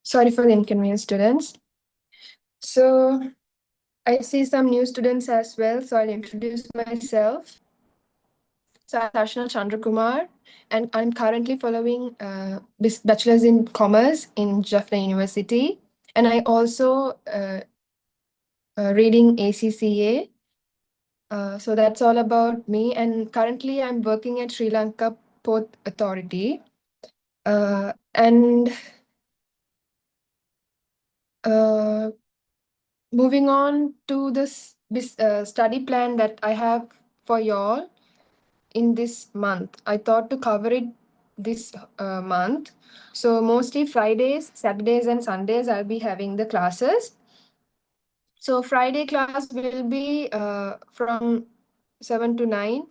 Sorry for the inconvenience, students. So I see some new students as well, so I'll introduce myself. So I'm Darshana Chandrakumar, and I'm currently following Bachelor's in Commerce in Jaffna University, and I also reading ACCA. So that's all about me, and currently I'm working at Sri Lanka Port Authority. And moving on to this study plan that I have for y'all in this month. I thought to cover it this month. So mostly Fridays, Saturdays, and Sundays I'll be having the classes. So Friday class will be from 7 to 9.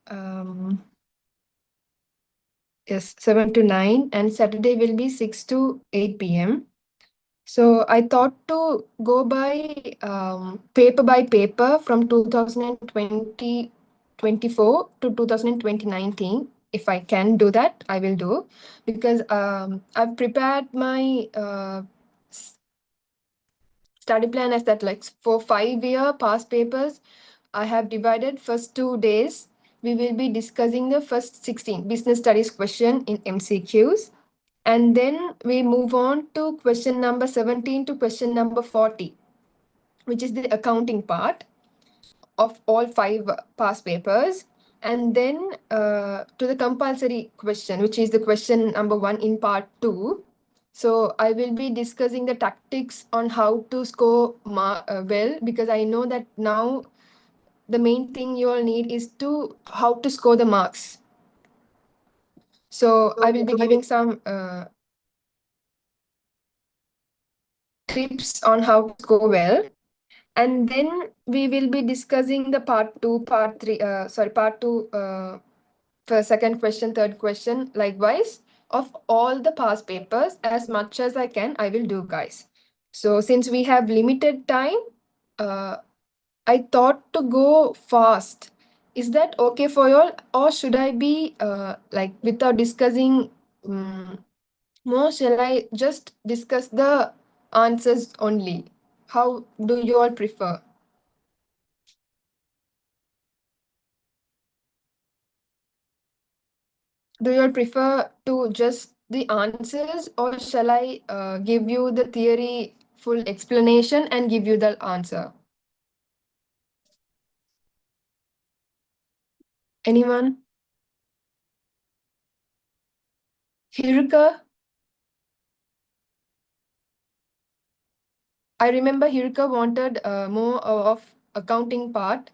Um, yes, 7 to 9, and Saturday will be 6 to 8 p.m. So I thought to go by paper from 2024 to 2019. If I can do that, I will do, because I've prepared my study plan as that, like, for 5-year past papers. I have divided first 2 days. We will be discussing the first 16 business studies question in MCQs. And then we move on to question number 17 to question number 40, which is the accounting part of all 5 past papers. And then to the compulsory question, which is the question number 1 in part 2. So I will be discussing the tactics on how to score well, because I know that now the main thing you all need is to how to score the marks. So I will be giving some tips on how to score well. And then we will be discussing the part 2, part 2, for second question, third question, likewise, of all the past papers. As much as I can, I will do, guys. So since we have limited time, uh, I thought to go fast. Is that okay for you all? Or should I be like, without discussing more, shall I just discuss the answers only? How do you all prefer? Do you all prefer to just the answers, or shall I give you the theory full explanation and give you the answer? Anyone? Hiruka? I remember Hiruka wanted more of accounting part.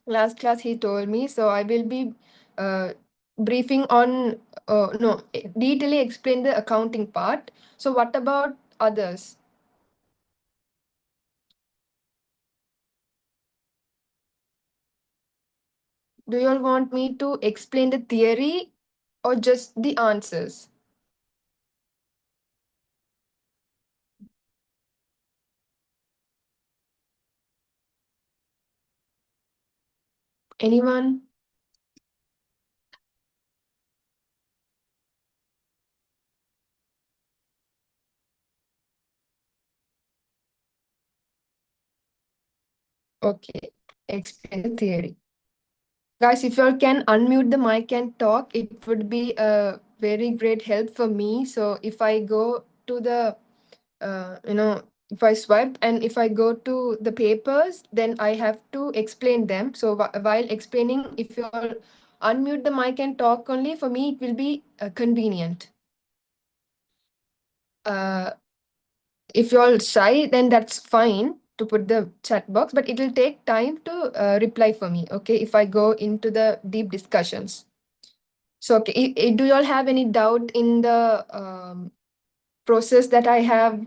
Last class he told me, so I will be uh, briefing on, no, detailing explain the accounting part. So what about others? Do you all want me to explain the theory or just the answers? Anyone? Okay, explain the theory. Guys, if you all can unmute the mic and talk, it would be a very great help for me. So if I go to the, if I swipe and if I go to the papers, then I have to explain them. So while explaining, if you all unmute the mic and talk only, for me, it will be convenient. Uh, if you're all shy, then that's fine to put the chat box, but it will take time to reply for me, okay, if I go into the deep discussions. So, okay, do you all have any doubt in the process that I have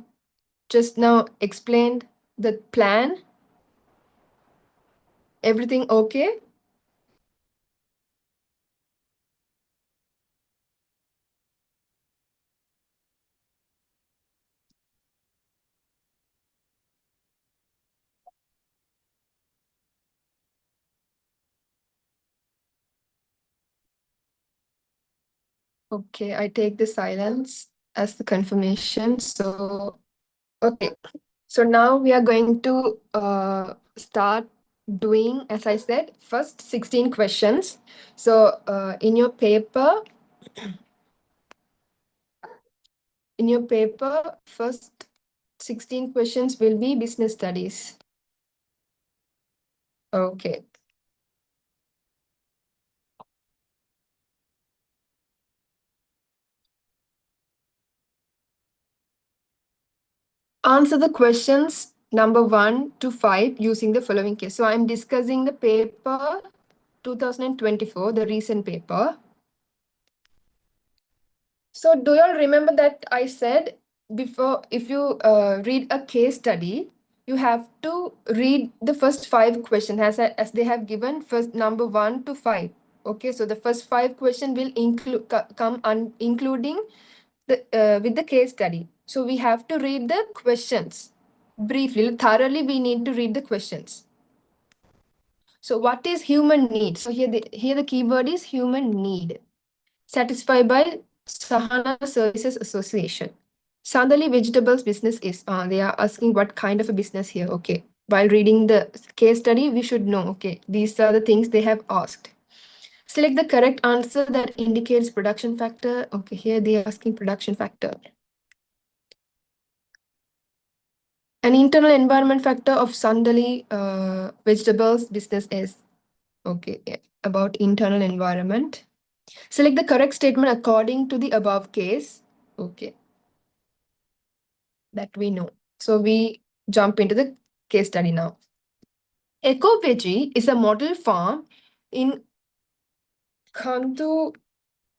just now explained, the plan? Everything okay? Okay, I take the silence as the confirmation. So, okay. So now we are going to start doing, as I said, first 16 questions. So in your paper, first 16 questions will be business studies. Okay. Answer the questions number 1 to 5 using the following case. So I'm discussing the paper 2024, the recent paper. So do you all remember that I said before, if you read a case study, you have to read the first 5 questions as they have given first number 1 to 5. Okay, so the first 5 question will including the with the case study. So we have to read the questions briefly, thoroughly. We need to read the questions. So what is human need? So here the keyword is human need, satisfied by Sahana Services Association. Sandali Vegetables business is, they are asking what kind of a business here. Okay. While reading the case study, we should know, okay, these are the things they have asked. Select the correct answer that indicates production factor. Okay, here they are asking production factor. An internal environment factor of Sandali Vegetables business is, okay, about internal environment. Select the correct statement according to the above case. Okay. That we know. So we jump into the case study now. Eco Veggie is a model farm in Kantu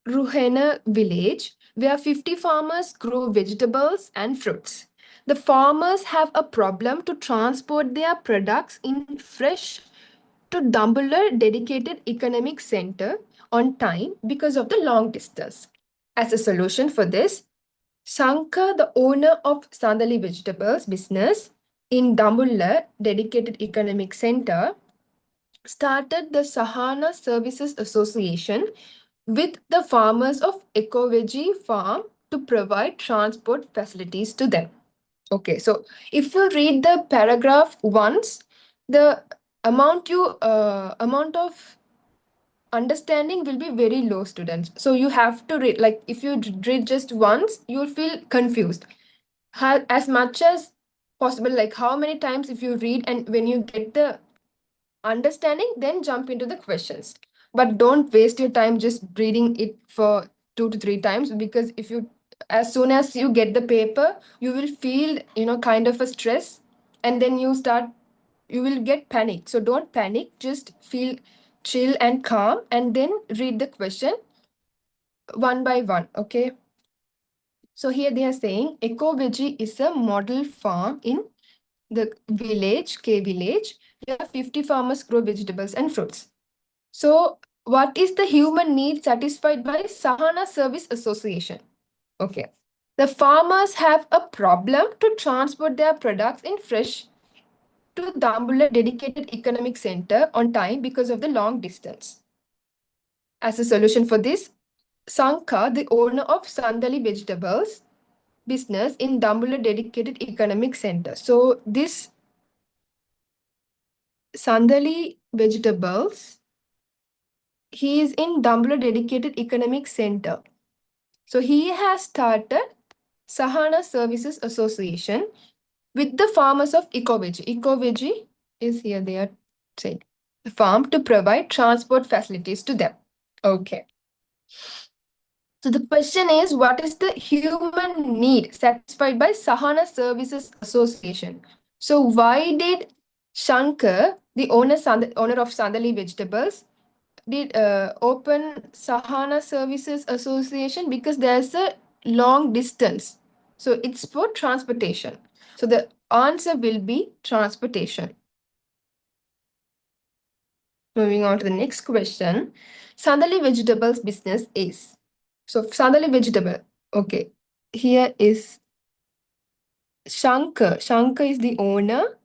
Ruhena village where 50 farmers grow vegetables and fruits. The farmers have a problem to transport their products in fresh to Dambular dedicated economic center on time because of the long distance. As a solution for this, Shankar, the owner of Sandali Vegetables business in Dambulla Dedicated Economic Center, started the Sahana Services Association with the farmers of Ecoveggie Farm to provide transport facilities to them. Okay, so if you read the paragraph once, the amount of understanding will be very low, students. So you have to read, like if you read just once, you'll feel confused. As much as possible, like how many times if you read and when you get the understanding, then jump into the questions. But don't waste your time just reading it for 2 to 3 times, because if you, as soon as you get the paper, you will feel, kind of a stress, and then you will get panic. So don't panic, just feel chill and calm, and then read the question one by one. Okay. So here they are saying Ecoveggie is a model farm in the village, K village, where 50 farmers grow vegetables and fruits. So what is the human need satisfied by Sahana Service Association? Okay. The farmers have a problem to transport their products in fresh to Dambulla Dedicated Economic Center on time because of the long distance. As a solution for this, Sanka, the owner of Sandali Vegetables business in Dambulla Dedicated Economic Center. So this Sandali Vegetables, he is in Dambulla Dedicated Economic Center. So he has started Sahana Services Association with the farmers of Ecoveggie. Ecoveggie is here, they are saying, the farm to provide transport facilities to them. Okay. So the question is, what is the human need satisfied by Sahana Services Association? So why did Shankar, the owner of Sandali Vegetables, did open Sahana Services Association? Because there's a long distance. So it's for transportation. So the answer will be transportation. Moving on to the next question. Sandali Vegetables business is. So Sandali Vegetable. Okay. Here is Shankar. Shankar is the owner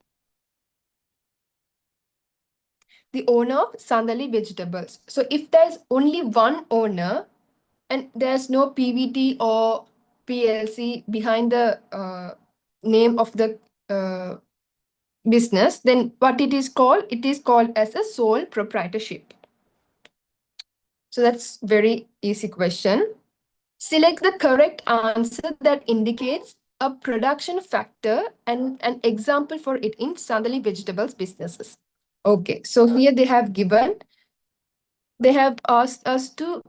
of Sandali Vegetables. So if there's only one owner and there's no PVT or PLC behind the name of the business, then what it is called? It is called as a sole proprietorship. So that's very easy question. Select the correct answer that indicates a production factor and an example for it in Sandali Vegetables businesses. Okay, so here they have asked us to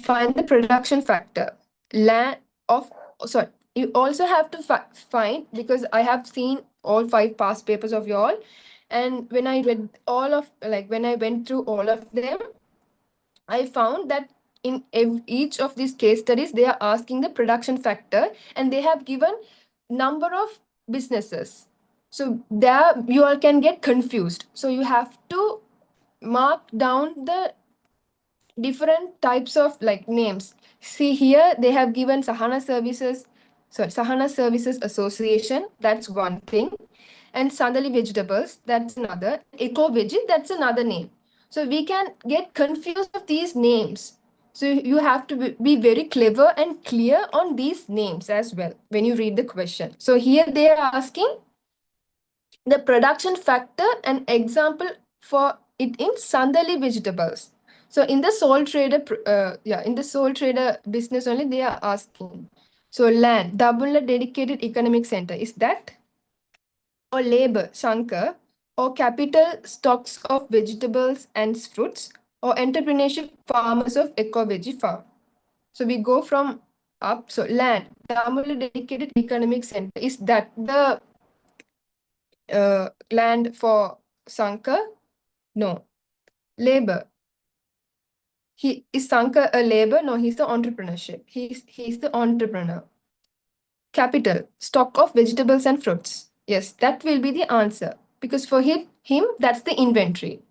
find the production factor. Land of, sorry, you also have to find, because I have seen all 5 past papers of y'all, and when I read when I went through all of them, I found that in each of these case studies, they are asking the production factor and they have given number of businesses. So there you all can get confused. So you have to mark down the different types of names. See here, they have given Sahana Services Association, that's one thing. And Sandali Vegetables, that's another. Eco Veggie, that's another name. So we can get confused of these names. So you have to be very clever and clear on these names as well when you read the question. So here they are asking the production factor and example for it in Sandali Vegetables. So in the sole trader, in the sole trader business only they are asking. So land, double a dedicated economic center, is that? Or labor, Shankar, or capital stocks of vegetables and fruits, or entrepreneurship farmers of eco veggie farm. So we go from up. So land, Damula dedicated economic center, is that the land for Shankar? No. Labor. Is Shankar a labor? No, he's the entrepreneurship. He's the entrepreneur. Capital, stock of vegetables and fruits. Yes, that will be the answer. Because for him that's the inventory.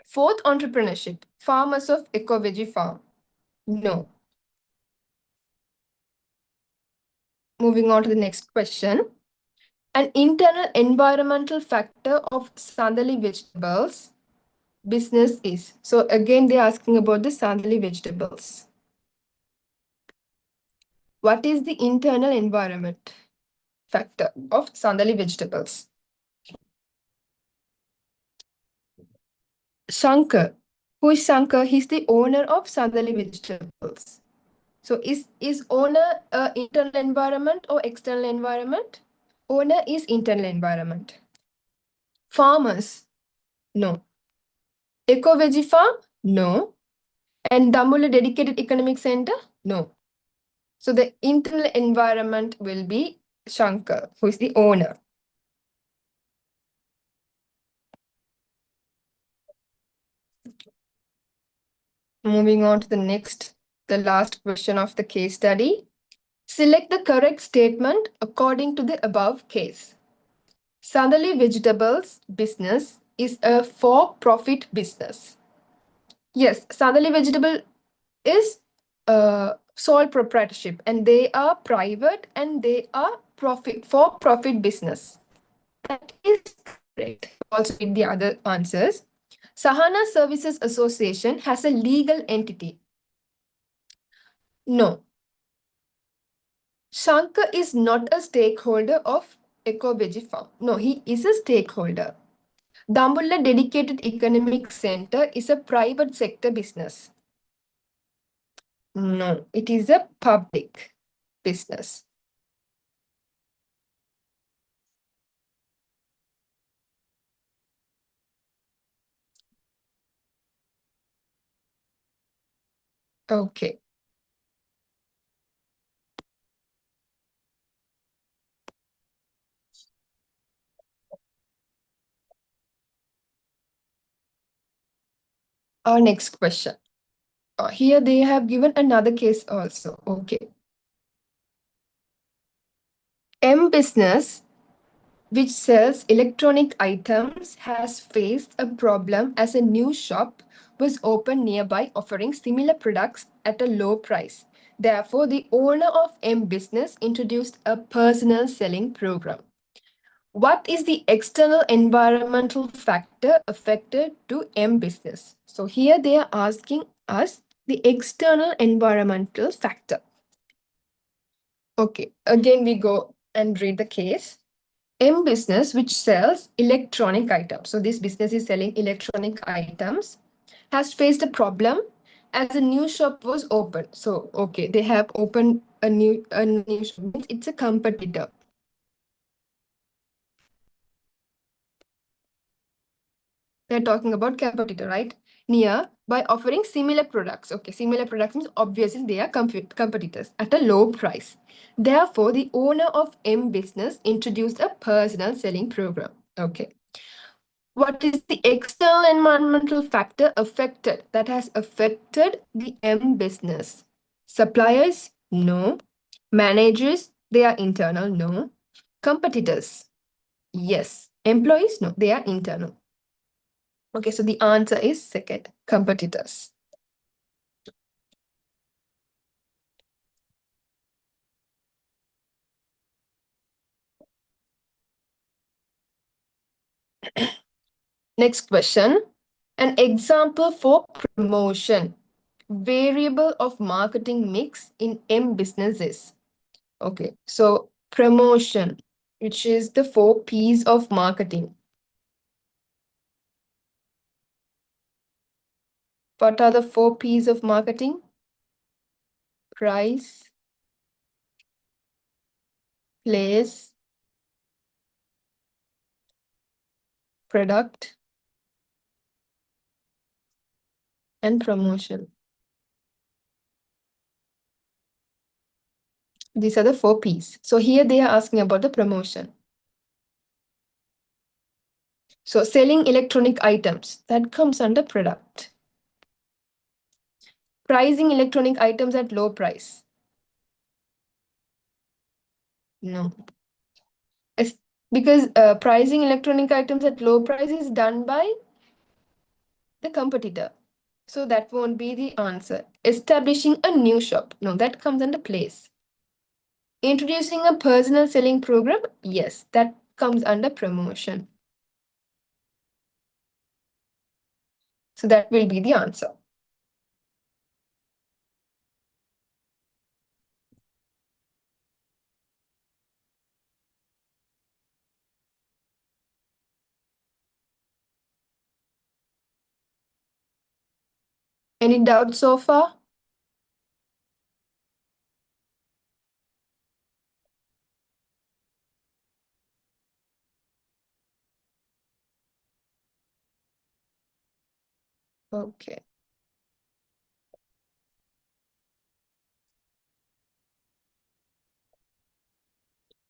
Fourth, entrepreneurship, farmers of eco veggie farm. No. Moving on to the next question. An internal environmental factor of Sandali Vegetables business is. So again, they're asking about the Sandali Vegetables. What is the internal environment factor of Sandali Vegetables? Shankar. Who is Shankar? He's the owner of Sandali Vegetables. So is owner internal environment or external environment? Owner is internal environment. Farmers? No. Eco Veggie Farm? No. And Damula Dedicated Economic Center? No. So the internal environment will be Shankar, who is the owner. Moving on to the last question of the case study. Select the correct statement according to the above case. Sandali Vegetables business is a for-profit business. Yes, Sandali Vegetable is sole proprietorship and they are private and they are for-profit business. That is correct. Also in the other answers. Sahana Services Association has a legal entity. No. Shankar is not a stakeholder of Eco Veggie Farm. No, he is a stakeholder. Dambulla Dedicated Economic Center is a private sector business. No, it is a public business. Okay. Our next question. Here they have given another case also. Okay. M Business, which sells electronic items, has faced a problem as a new shop was opened nearby offering similar products at a low price. Therefore, the owner of M Business introduced a personal selling program. What is the external environmental factor affected to M Business? So here they are asking us the external environmental factor. Okay, again we go and read the case. M business, which sells electronic items. So this business is selling electronic items, has faced a problem as a new shop was opened. So okay, they have opened a new shop. Means it's a competitor. They're talking about competitor, right? Near by offering similar products. Okay, similar products means obviously they are competitors at a low price. Therefore, the owner of M business introduced a personal selling program. Okay. What is the external environmental factor affected that has affected the M business? Suppliers? No. Managers? They are internal? No. Competitors? Yes. Employees? No, they are internal. Okay, so the answer is second, competitors. Next question. An example for promotion. Variable of marketing mix in M businesses. Okay, so promotion, which is the 4 P's of marketing. What are the 4 P's of marketing? Price, place, product, and promotion. These are the 4 P's. So here they are asking about the promotion. So selling electronic items, that comes under product. Pricing electronic items at low price. No. It's because pricing electronic items at low price is done by the competitor. So that won't be the answer. Establishing a new shop. No, that comes under place. Introducing a personal selling program. Yes, that comes under promotion. So that will be the answer. Any doubts so far? Okay.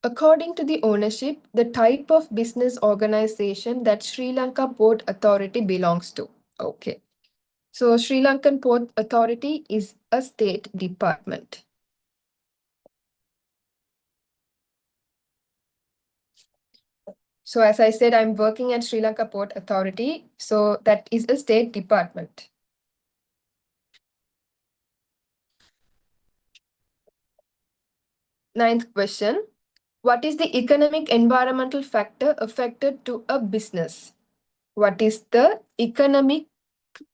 According to the ownership, the type of business organization that Sri Lanka Port Authority belongs to. Okay. So Sri Lankan Port Authority is a state department. So as I said, I'm working at Sri Lanka Port Authority. So that is a state department. Ninth question. What is the economic environmental factor affected to a business? What is the economic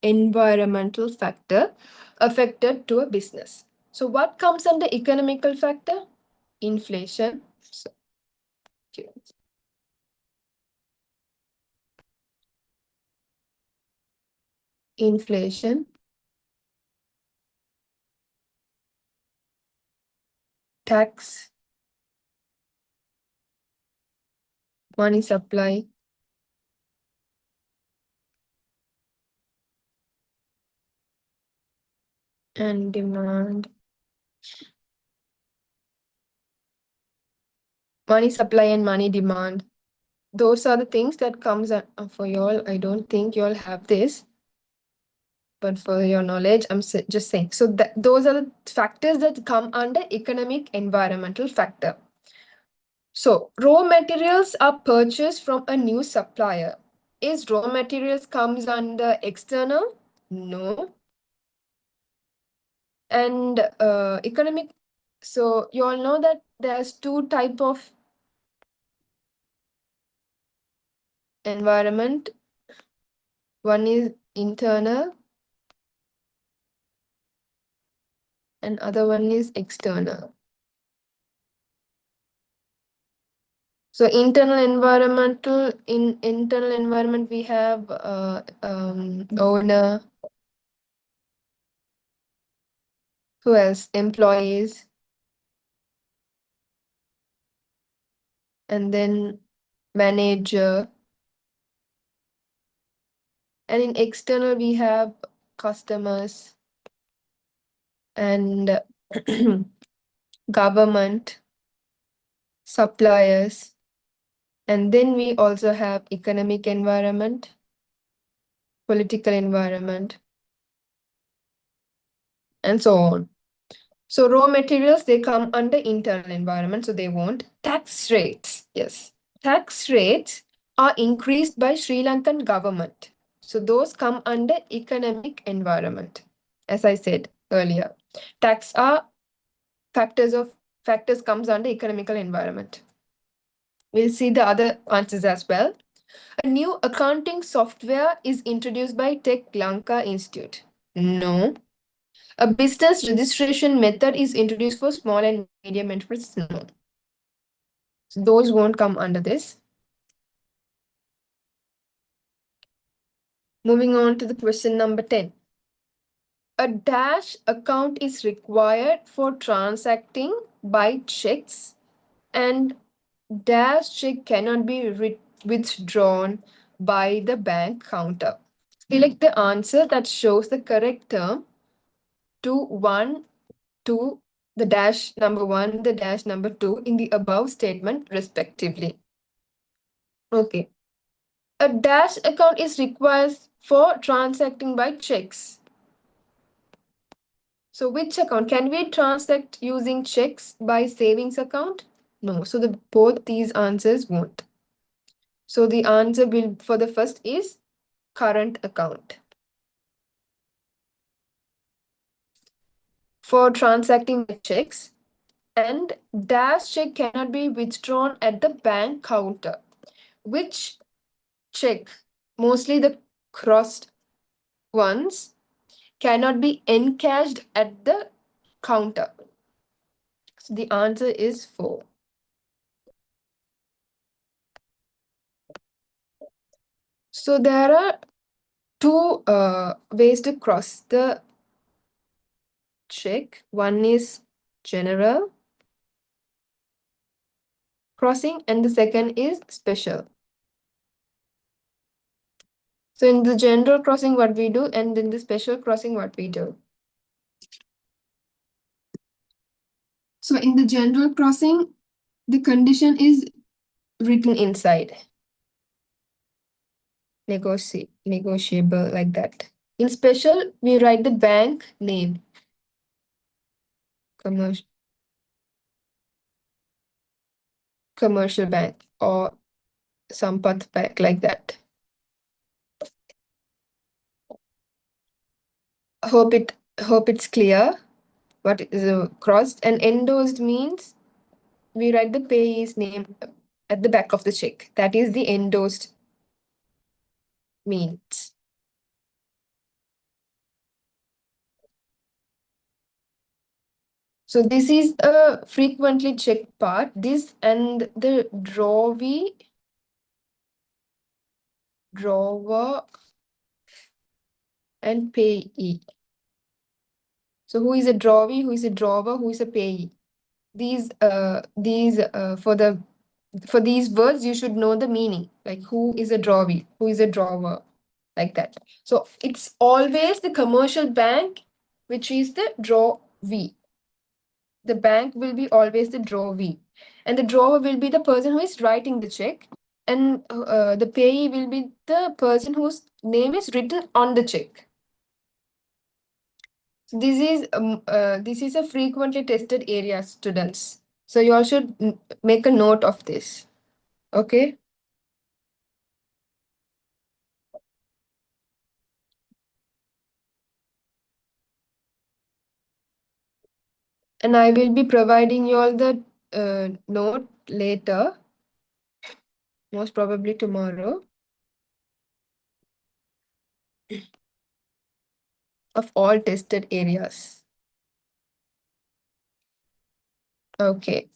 environmental factor affected to a business? So what comes under economical factor? Inflation. So, okay. Inflation, tax, money supply, and demand. Money supply and money demand. Those are the things that comes for y'all. I don't think y'all have this, but for your knowledge, I'm just saying. So those are the factors that come under economic environmental factor. So raw materials are purchased from a new supplier. Is raw materials comes under external? No. And economic, so you all know that there's two type of environment. One is internal and other one is external. So in internal environment, we have owner, who else? Employees, and then manager. And in external, we have customers and government, suppliers. And then we also have economic environment, political environment, and so on. So raw materials, they come under internal environment, so they won't. Tax rates, yes. Tax rates are increased by Sri Lankan government. So those come under economic environment, as I said earlier. Tax are factors comes under economical environment. We'll see the other answers as well. A new accounting software is introduced by Tech Lanka Institute. No. A business registration method is introduced for small and medium enterprises. No. So those won't come under this. Moving on to the question number 10. A dash account is required for transacting by checks, and dash check cannot be withdrawn by the bank counter. Select the answer that shows the correct term to 1, 2, the dash number 1, the dash number 2 in the above statement respectively. Okay. A dash account is required for transacting by checks. So which account? Can we transact using checks by savings account? No. So both these answers won't. So the answer will for the first is current account. For transacting by checks, and dash check cannot be withdrawn at the bank counter. Which check? Mostly the crossed ones cannot be encashed at the counter. So the answer is 4. So there are two ways to cross the check. One is general crossing and the second is special. So in the general crossing, what we do, and in the special crossing, what we do. So in the general crossing, the condition is written inside. Negotiable like that. In special, we write the bank name. Commercial bank or Sampath Bank like that. Hope it's clear what is crossed, and endorsed means we write the payee's name at the back of the check. That is the endorsed means. So this is a frequently checked part. This and the drawer, and payee. So who is a drawee, who is a drawer, who is a payee? For these words, you should know the meaning. Like who is a drawee, who is a drawer, like that. So it's always the commercial bank, which is the drawee. The bank will be always the drawee, and the drawer will be the person who is writing the check, and the payee will be the person whose name is written on the check. So this is a frequently tested area, students. So you all should make a note of this. Okay. And I will be providing you all the note later, most probably tomorrow, of all tested areas. Okay.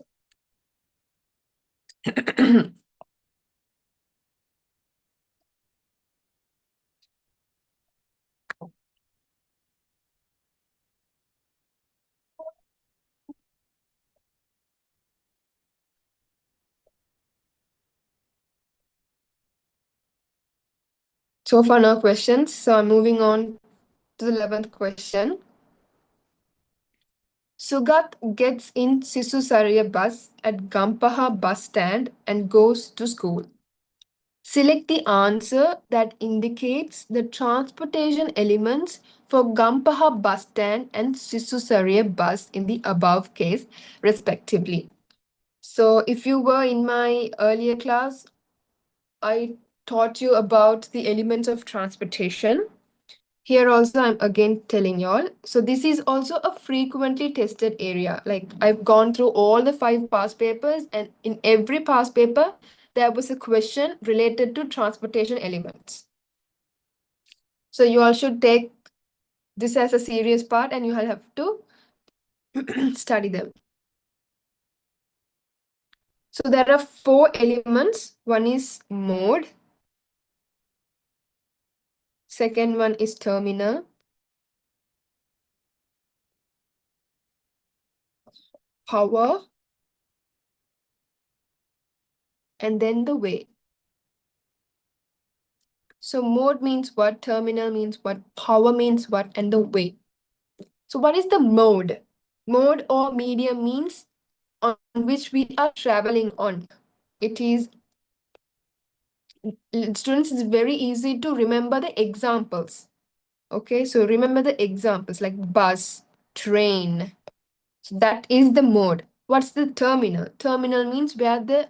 So far, no questions. So I'm moving on to the 11th question. Sugat gets in Sisusarya bus at Gampaha bus stand and goes to school. Select the answer that indicates the transportation elements for Gampaha bus stand and Sisusarya bus in the above case, respectively. So, if you were in my earlier class, I taught you about the elements of transportation. Here also, I'm again telling y'all. So this is also a frequently tested area. Like I've gone through all the 5 past papers, and in every past paper, there was a question related to transportation elements. So you all should take this as a serious part and you all have to study them. So there are 4 elements. One is mode. Second one is terminal. Power. And then the way. So mode means what, terminal means what, power means what, and the way. So what is the mode? Mode or medium means on which we are traveling on. It is, students, it's very easy to remember the examples. Okay, so remember the examples like bus, train. So that is the mode. What's the terminal? Terminal means where the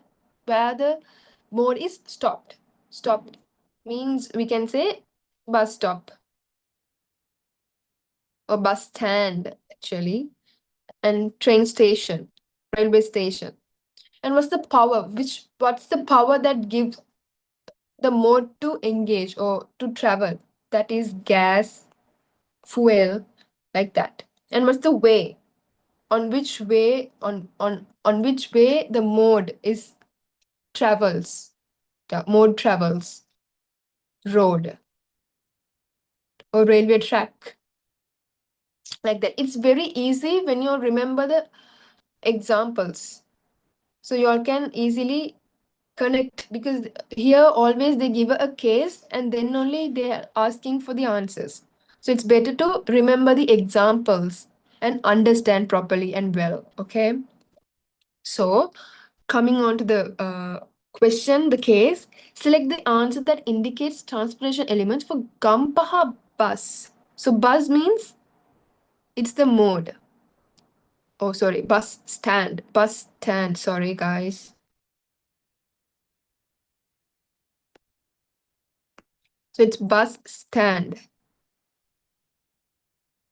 mode is stopped. Stopped means we can say bus stop or bus stand actually, and train station, railway station. And what's the power? What's the power that gives the mode to engage or to travel? That is gas, fuel, like that. And what's the way? On which way on which way the mode is travels. The mode travels. Road or railway track. Like that. It's very easy when you remember the examples. So you all can easily connect, because here always they give a case and then only they are asking for the answers. So it's better to remember the examples and understand properly and well. Okay. So coming on to the question, the case, select the answer that indicates transportation elements for Gampaha bus. So bus means it's the mode. Oh, sorry, bus stand. Bus stand. Sorry, guys. So it's bus stand.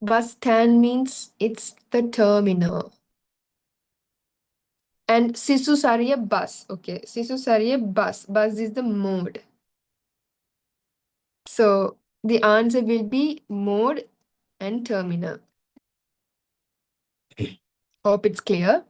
Bus stand means it's the terminal. And Sisusarya bus. Okay, Sisusarya bus. Bus is the mode. So the answer will be mode and terminal. Hope it's clear.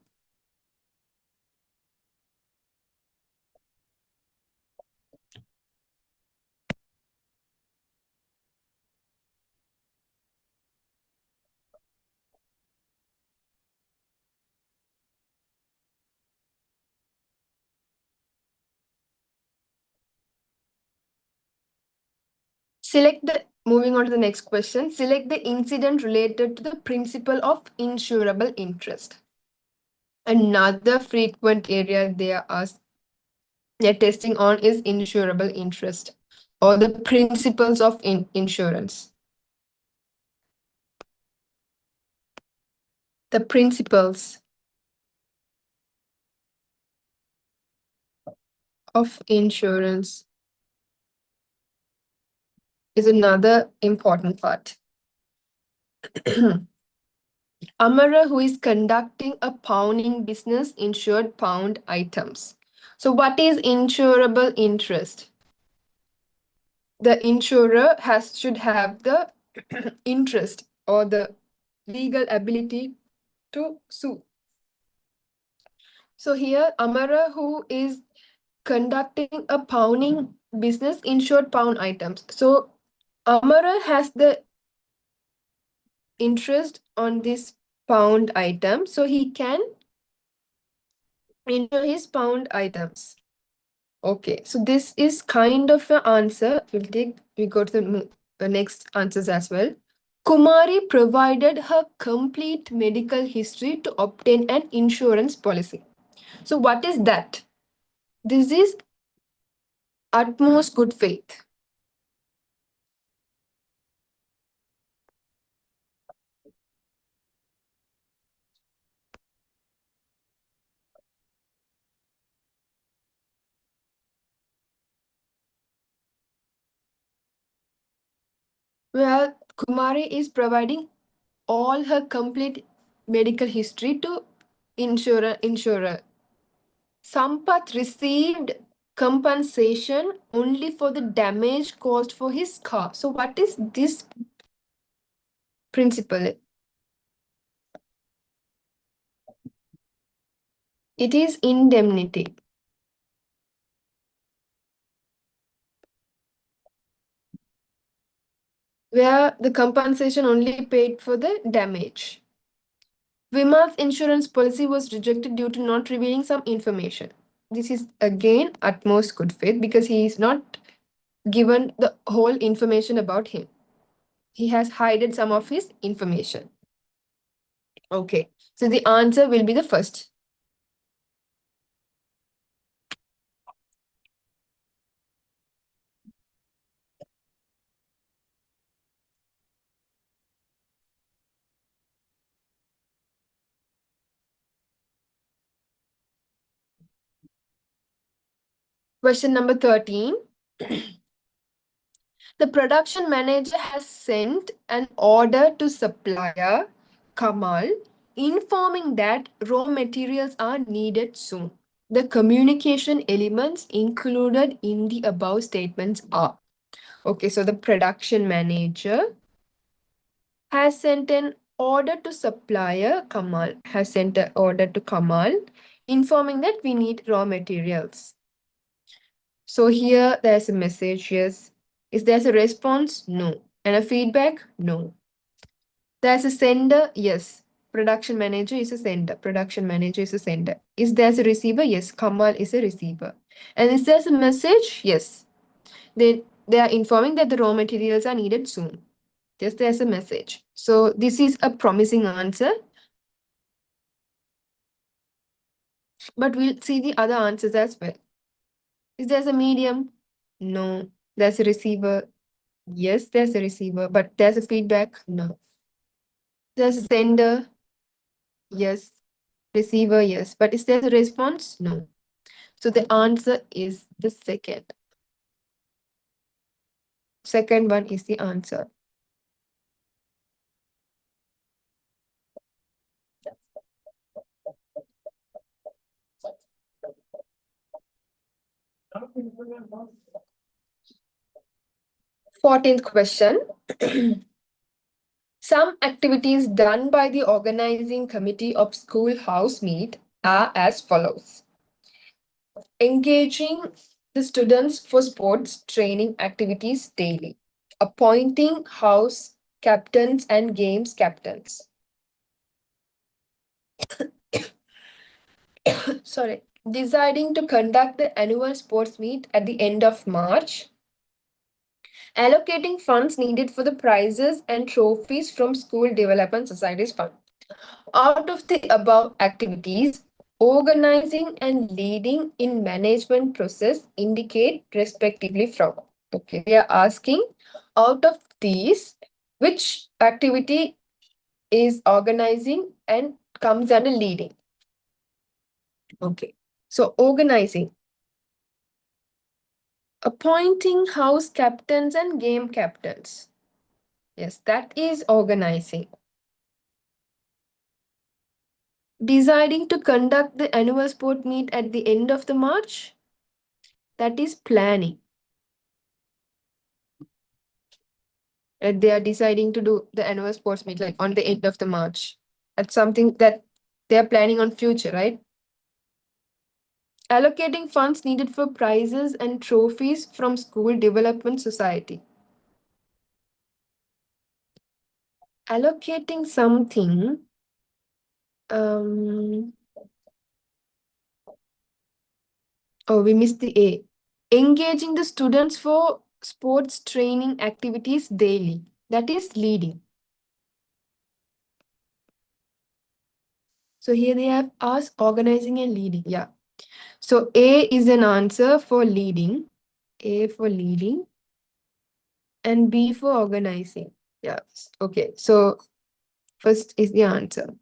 Moving on to the next question, select the incident related to the principle of insurable interest. Another frequent area they're testing on is insurable interest or the principles of insurance. The principles of insurance is another important part. Amara, who is conducting a pounding business, insured pound items. So what is insurable interest? The insurer should have the interest or the legal ability to sue. So here, Amara, who is conducting a pounding business, insured pound items. So Amara has the interest on this pound item, so he can insure his pound items. Okay, so this is kind of an answer. We go to the next answers as well. Kumari provided her complete medical history to obtain an insurance policy. So what is that? This is utmost good faith. Well, Kumari is providing all her complete medical history to insurer. Sampath received compensation only for the damage caused for his car. So what is this principle? It is indemnity, where the compensation only paid for the damage. Vimal's insurance policy was rejected due to not revealing some information. This is again utmost good faith because he is not given the whole information about him. He has hidden some of his information. Okay, so the answer will be the first. Question number 13. The production manager has sent an order to supplier Kamal informing that raw materials are needed soon. The communication elements included in the above statements are. Okay, so the production manager has sent an order to supplier Kamal, has sent an order to Kamal informing that we need raw materials. So here there's a message, yes. Is there a response? No. And a feedback? No. There's a sender? Yes. Production manager is a sender. Production manager is a sender. Is there a receiver? Yes. Kamal is a receiver. And is there a message? Yes. They are informing that the raw materials are needed soon. Yes, there's a message. So this is a promising answer. But we'll see the other answers as well. Is there a medium? No. There's a receiver. Yes, there's a receiver, but there's a feedback. No. There's a sender. Yes. Receiver. Yes. But is there a response? No. So the answer is the second. Second one is the answer. Fourteenth question. Some activities done by the organizing committee of school house meet are as follows. Engaging the students for sports training activities daily. Appointing house captains and games captains. Sorry. Deciding to conduct the annual sports meet at the end of March. Allocating funds needed for the prizes and trophies from School Development Society's fund. Out of the above activities, organizing and leading in management process indicate respectively from. Okay, we are asking out of these, which activity is organizing and comes under leading? Okay, so organizing. Appointing house captains and game captains. Yes, that is organizing. Deciding to conduct the annual sport meet at the end of the March. That is planning. They are deciding to do the annual sports meet like on the end of the March. That's something that they are planning on future, right? Allocating funds needed for prizes and trophies from School Development Society. Allocating something. Oh, we missed the A. Engaging the students for sports training activities daily. That is leading. So here they have us organizing and leading. Yeah. So A is an answer for leading. A for leading. And B for organizing. Yes. Okay. So first is the answer.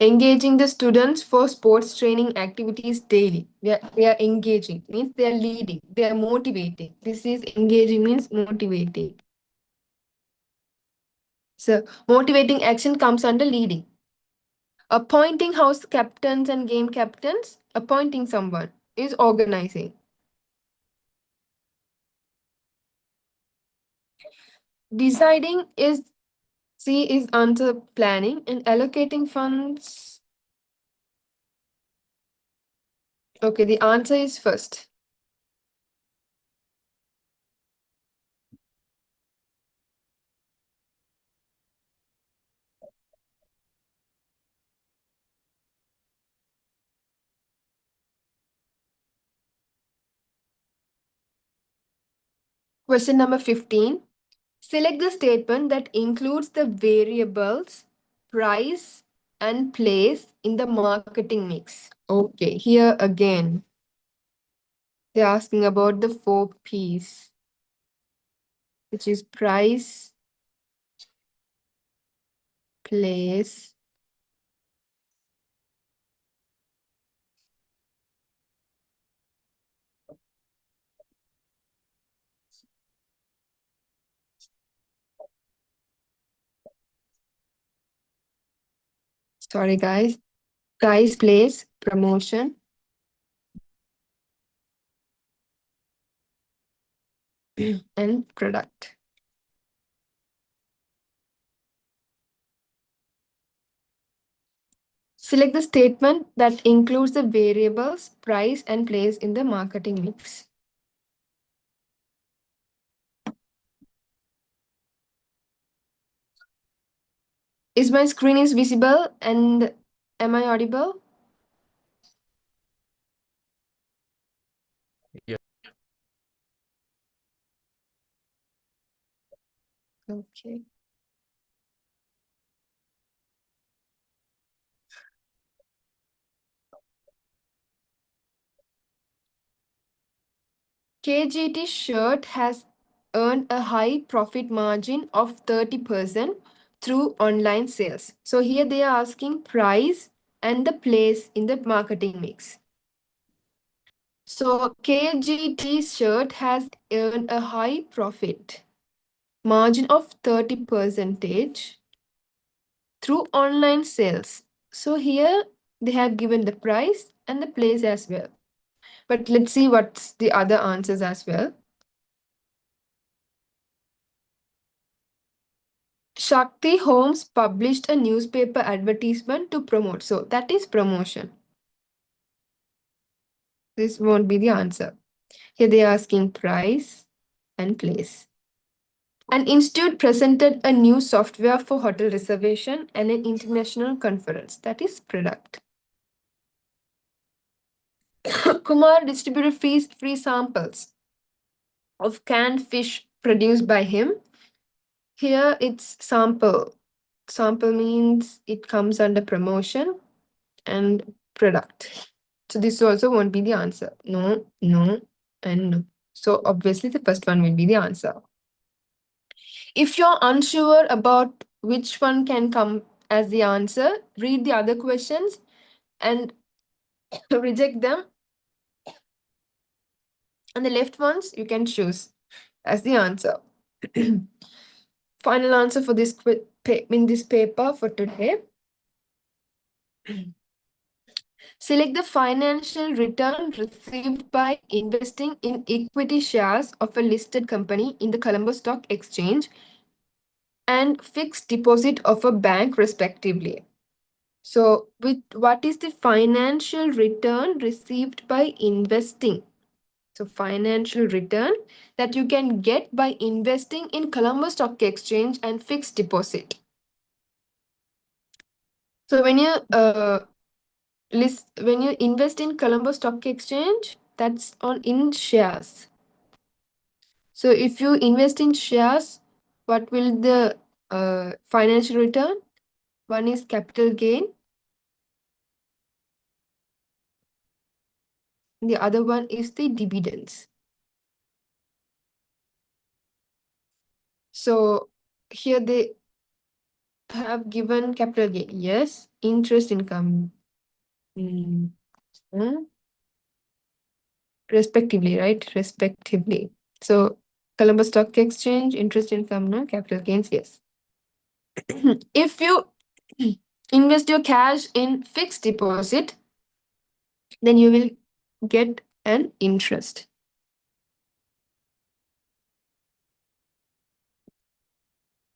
Engaging the students for sports training activities daily. They are engaging, means they are leading, they are motivating. This is engaging, means motivating. So motivating action comes under leading. Appointing house captains and game captains, appointing someone is organizing. Deciding is C is answer planning, and allocating funds. Okay, the answer is first. Question number 15. Select the statement that includes the variables price and place in the marketing mix. Okay, here again, they're asking about the 4 Ps, which is price, place, sorry guys, price, place, promotion, and product. Select the statement that includes the variables price and place in the marketing mix. Is my screen is visible and am I audible? Yeah. Okay. KGT shirt has earned a high profit margin of 30% through online sales. So here they are asking price and the place in the marketing mix. So KGT shirt has earned a high profit margin of 30% through online sales. So here they have given the price and the place as well. But let's see what's the other answers as well. Shakti Homes published a newspaper advertisement to promote. So that is promotion. This won't be the answer. Here they are asking price and place. An institute presented a new software for hotel reservation and an international conference. That is product. Kumar distributed free samples of canned fish produced by him. Here it's sample. Sample means it comes under promotion and product. So this also won't be the answer. No, no, and no. So obviously the first one will be the answer. If you're unsure about which one can come as the answer, read the other questions and reject them. And the left ones you can choose as the answer. Final answer for this in this paper for today. Select the financial return received by investing in equity shares of a listed company in the Colombo Stock Exchange and fixed deposit of a bank, respectively. So, with what is the financial return received by investing? So, financial return that you can get by investing in Colombo Stock Exchange and fixed deposit. So, when you invest in Colombo Stock Exchange, that's on in shares. So, if you invest in shares, what will the financial return? One is capital gain. The other one is the dividends. So here they have given capital gain. Yes, interest income. Mm, hmm, respectively, right? Respectively. So Columbus Stock Exchange, interest income, no capital gains, yes. If you invest your cash in fixed deposit, then you will get an interest.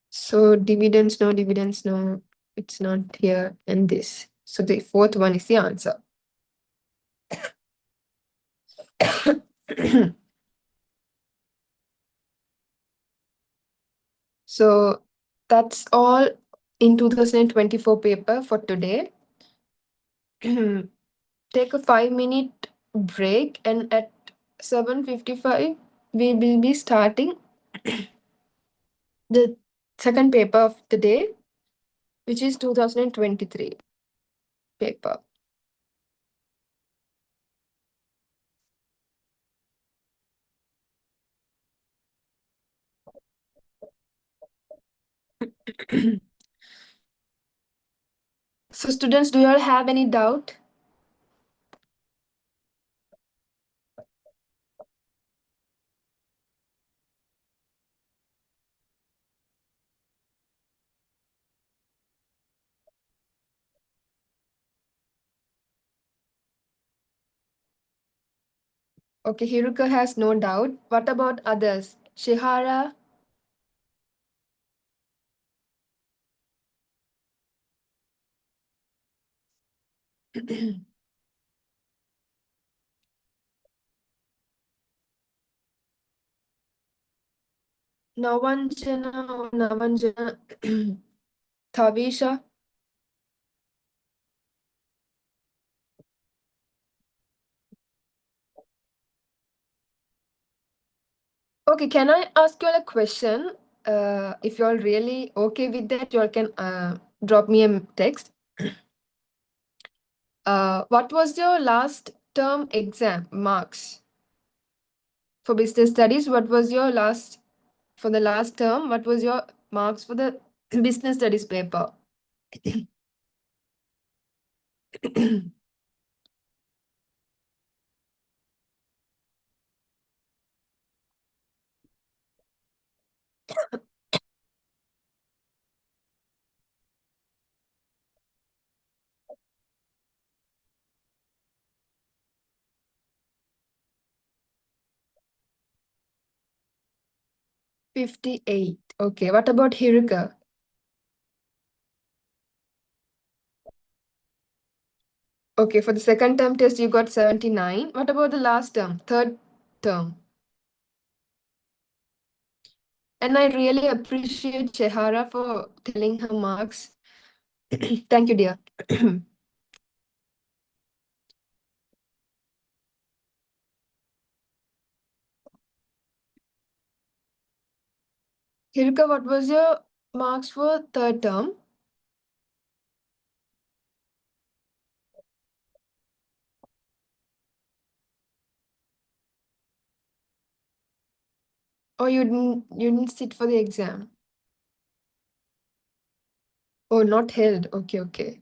So dividends, no, it's not here and this. So the fourth one is the answer. So that's all in 2024 paper for today. Take a 5-minute break, and at 7:55 we will be starting the second paper of the day, which is 2023 paper. So students, do you all have any doubt? Okay, Hiruka has no doubt. What about others? Shihara? Navanjana, Tavisha? Okay, can I ask you all a question? If you're really okay with that, you all can drop me a text. What was your last term exam marks for business studies? What was your last for the last term? What was your marks for the business studies paper? 58. Okay, what about Hiruka? Okay, for the second term test, you got 79. What about the last term, third term? And I really appreciate Shehara for telling her marks. Thank you, dear. Hiruka, what was your marks for third term? Or you didn't sit for the exam? Oh, not held. Okay, okay.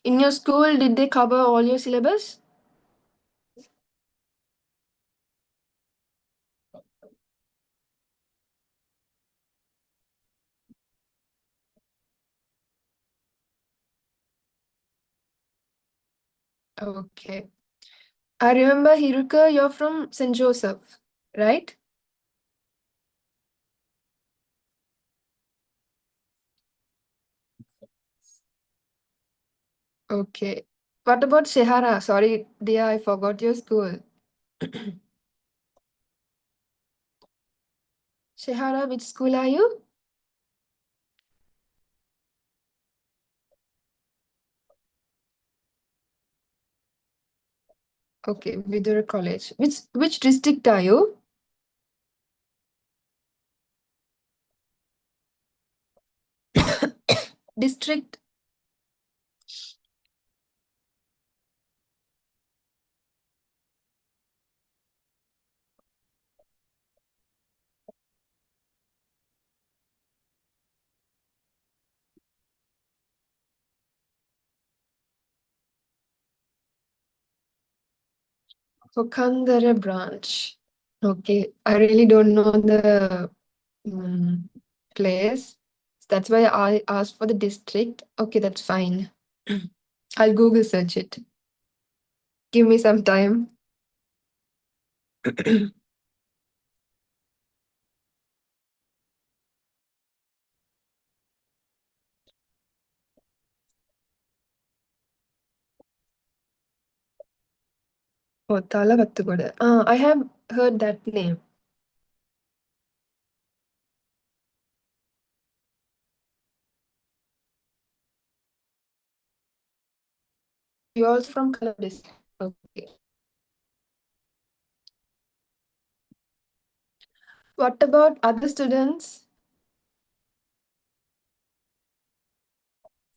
In your school, did they cover all your syllabus? Okay. I remember, Hiruka, you're from St. Joseph, right? Okay. What about Shehara? Sorry, dear, I forgot your school. Shehara, which school are you? Okay, Vidura College. Which district are you? District. Kokandara branch. Okay, I really don't know the place. That's why I asked for the district. Okay, that's fine. I'll Google search it. Give me some time. Oh, Talavattugode. I have heard that name. You're also from Kannada district. Okay. What about other students?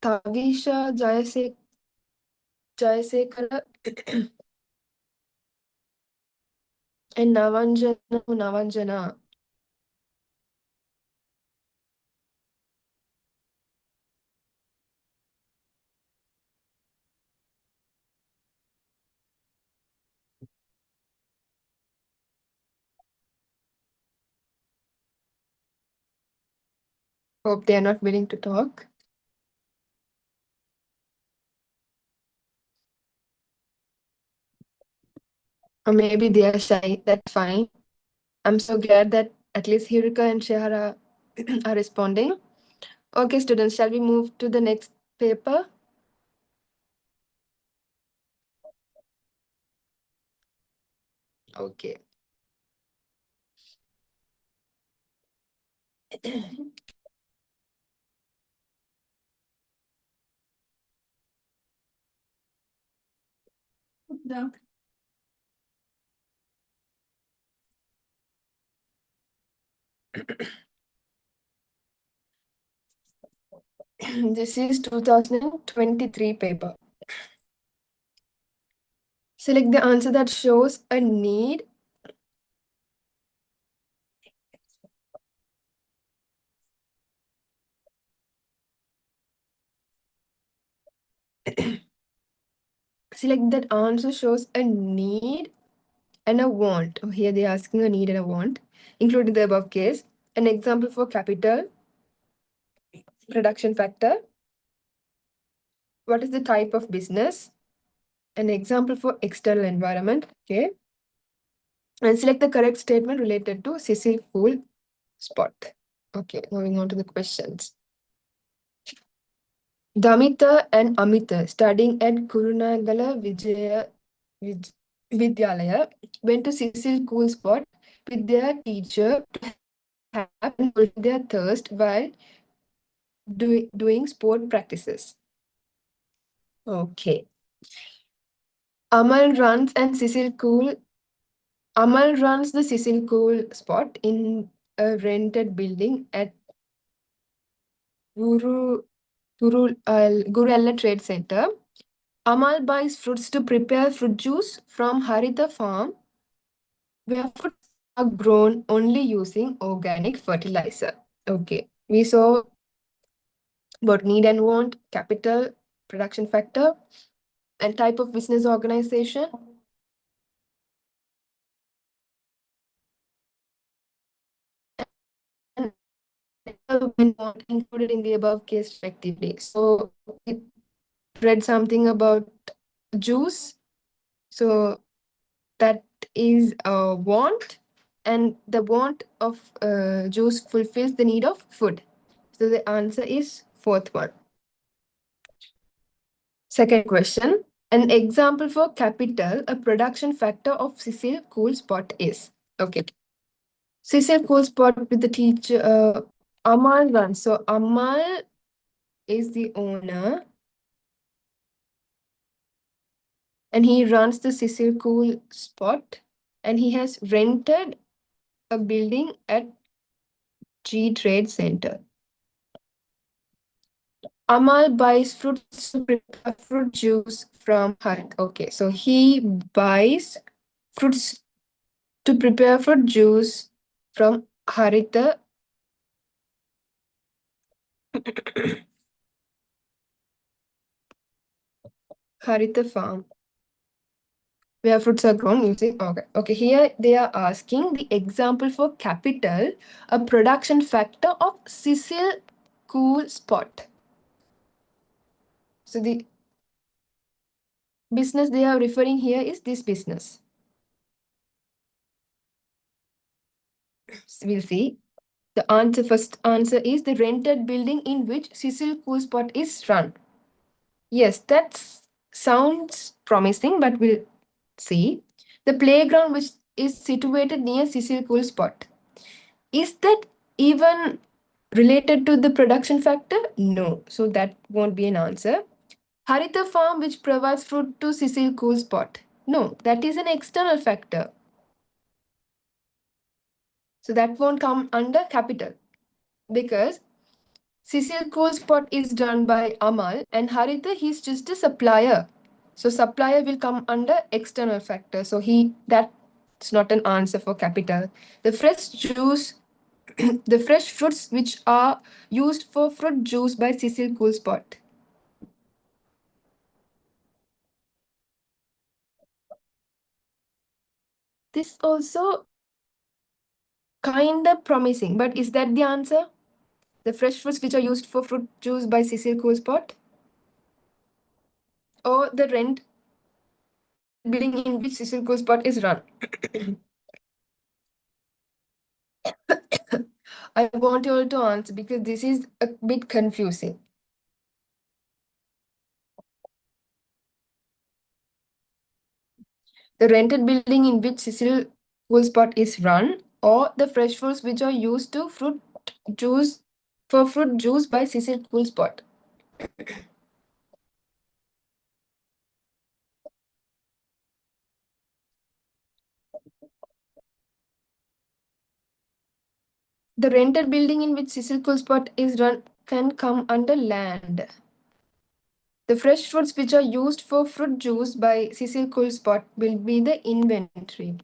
Tavisha, Jayasekara, and Navanjana. Hope they are not willing to talk. Or maybe they are shy. That's fine. I'm so glad that at least Hirika and Shahara are responding. Okay, students, shall we move to the next paper? Okay. This is 2023 paper. Select the answer that shows a need. Select that answer shows a need and a want. Oh, here they are asking a need and a want, including the above case. An example for capital, production factor. What is the type of business? An example for external environment. Okay. And select the correct statement related to Cecil Pool spot. Okay, moving on to the questions. Damita and Amita, studying at Kurunagala Vidyalaya, went to Cecil Cool Spot with their teacher to have and fulfill their thirst while doing sport practices. Okay. Amal runs and Cecil Cool. Amal runs the Cecil Cool Spot in a rented building at Guru Trade Center. Amal buys fruits to prepare fruit juice from Haritha Farm, where fruits are grown only using organic fertilizer. Okay, we saw about need and want, capital, production factor, and type of business organization. And when want included in the above case respectively. So it read something about juice. So that is a want, and the want of juice fulfills the need of food. So the answer is fourth one. Second question. An example for capital, a production factor of Cecil Cool Spot is. Okay. Cecil Cool Spot with the teacher Amal runs. So Amal is the owner and he runs the Cecil Cool Spot and he has rented a building at G Trade Center. Amal buys fruits to prepare fruit juice from Harit. Okay, so he buys fruits to prepare fruit juice from Haritha. Haritha farm, where fruits are grown using. Okay. Here they are asking the example for capital, a production factor of Cecil Cool Spot. So the business they are referring here is this business. So we'll see. The first answer is the rented building in which Cecil Cool Spot is run. Yes, that sounds promising, but we'll see. The playground which is situated near Cecil Cool Spot. Is that even related to the production factor? No, so that won't be an answer. Haritha farm which provides fruit to Cecil Cool Spot. No, that is an external factor. So that won't come under capital because Cecil Cool Spot is done by Amal and Haritha, he's just a supplier. So supplier will come under external factor. So that's not an answer for capital. The fresh juice, the fresh fruits which are used for fruit juice by Cecil Cool Spot. This also kind of promising, but is that the answer? The fresh fruits which are used for fruit juice by Cecil Cool Spot? Or the rent building in which Cecil Cool Spot is run? I want you all to answer because this is a bit confusing. The rented building in which Cecil Cool Spot is run, or the fresh fruits which are used to fruit juice by Cecil Cool Spot. The rented building in which Cecil Cool Spot is run can come under land. The fresh fruits which are used for fruit juice by Cecil Cool Spot will be the inventory.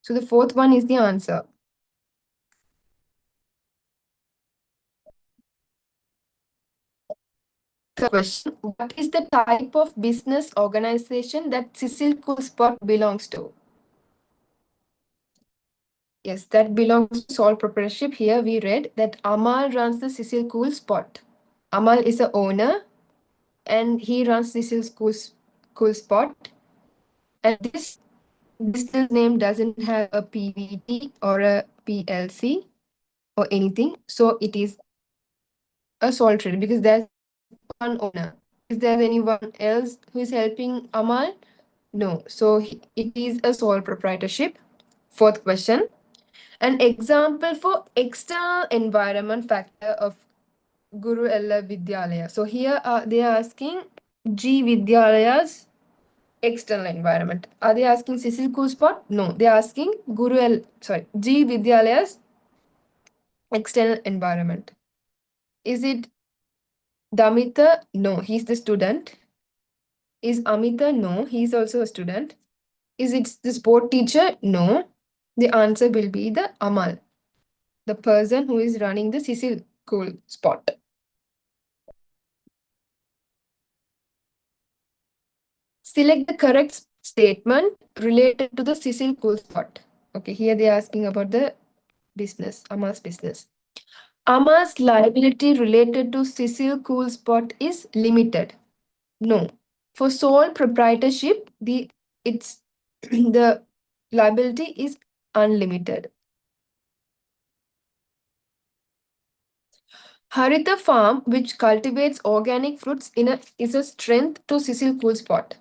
So the fourth one is the answer. Third question, what is the type of business organization that Cecil Cool Spot belongs to? Yes, that belongs to sole proprietorship. Here we read that Amal runs the Cecil Cool Spot. Amal is the owner and he runs Cecil Cool Spot. And this business name doesn't have a PVT or a PLC or anything. So it is a sole trader because there's one owner. Is there anyone else who is helping Amal? No. So it is a sole proprietorship. Fourth question. An example for external environment factor of Guru Ella Vidyalaya. So here they are asking G Vidyalaya's external environment. Are they asking Cecil Cool Spot? No, they are asking G Vidyalaya's external environment. Is it Damita? No, he's the student. Is Amita? No, he's also a student. Is it the sport teacher? No. The answer will be the Amal, the person who is running the Cecil Cool Spot. Select the correct statement related to the Cecil Cool Spot. Okay, here they are asking about the business, Amal's business. Amal's liability related to Cecil Cool Spot is limited. No. For sole proprietorship, it's the liability is unlimited. Haritha Farm, which cultivates organic fruits is a strength to Cecil Coolspot.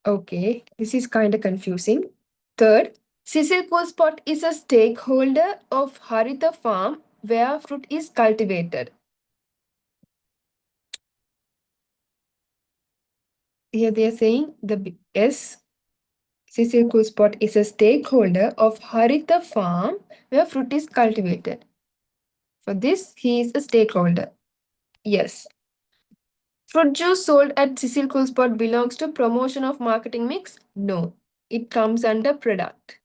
Okay, this is kind of confusing. Third, Cecil Coolspot is a stakeholder of Haritha Farm where fruit is cultivated. Here they are saying S. Cecil Coolspot is a stakeholder of Haritha Farm where fruit is cultivated. For this, he is a stakeholder. Yes. Fruit juice sold at Cecil Coolspot belongs to promotion of marketing mix? No. It comes under product.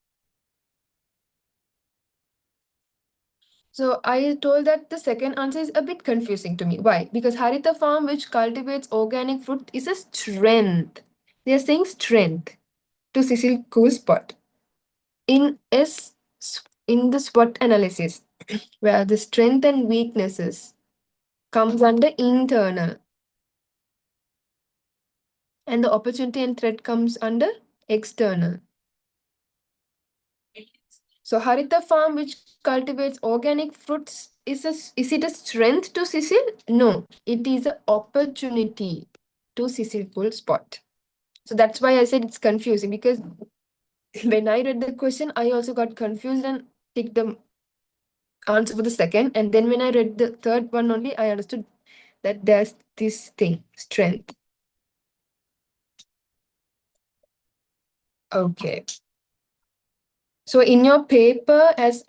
So I told that the second answer is a bit confusing to me. Why? Because Haritha Farm, which cultivates organic fruit, is a strength. They are saying strength to Cecil Coolspot. In S in the SWOT analysis, where the strength and weaknesses comes under internal, and the opportunity and threat comes under external. So Haritha Farm, which cultivates organic fruits, is it a strength to Cecil? No, it is an opportunity to Cecil Coolspot. So that's why I said it's confusing, because when I read the question, I also got confused and picked the answer for the second. And then when I read the third one only, I understood that there's this thing, strength. Okay. So in your paper, as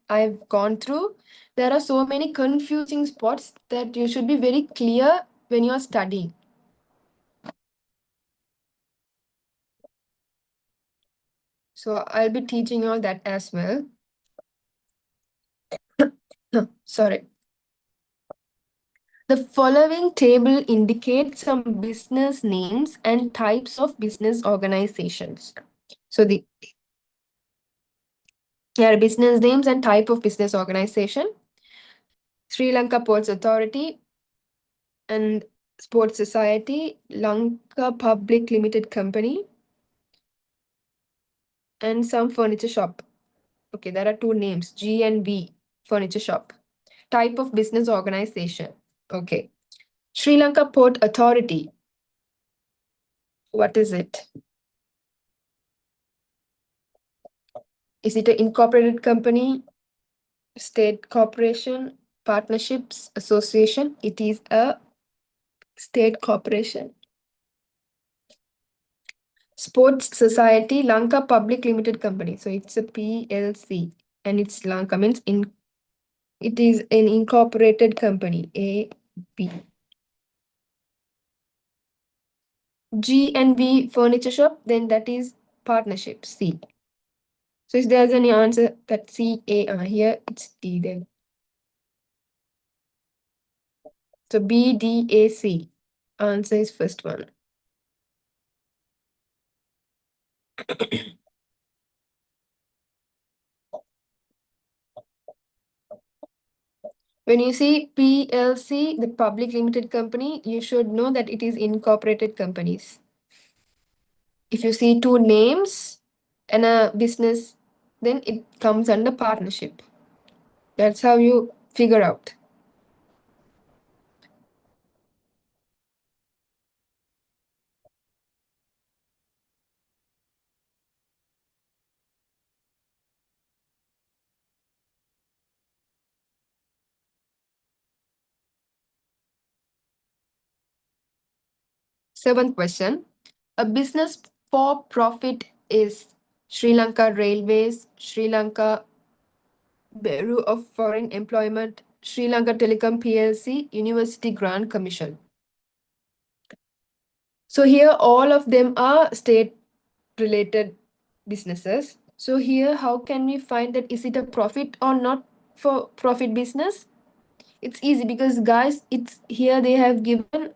I've gone through, there are so many confusing spots that you should be very clear when you're studying. So I'll be teaching you all that as well. No, sorry. The following table indicates some business names and types of business organizations. So there are business names and type of business organization. Sri Lanka Ports Authority and Sports Society, Lanka Public Limited Company, and some furniture shop. Okay, there are two names, G and V, furniture shop. Type of business organization. Okay. Sri Lanka Port Authority. What is it? Is it an incorporated company, state corporation, partnerships, association? It is a state corporation. Sports Society, Lanka Public Limited Company. So it's a PLC, and it's Lanka means it is an incorporated company, AB. G and V furniture shop, then that is partnership, C. So if there's any answer that C, A here, it's D then. So B, D, A, C. Answer is first one. When you see PLC, the public limited company, you should know that it is incorporated companies. If you see two names and a business, then it comes under partnership. That's how you figure out. Seventh question. A business for profit is Sri Lanka Railways, Sri Lanka Bureau of Foreign Employment, Sri Lanka Telecom PLC, University Grant Commission. So here all of them are state related businesses. So here how can we find that is it a profit or not for profit business? It's easy because guys, it's here they have given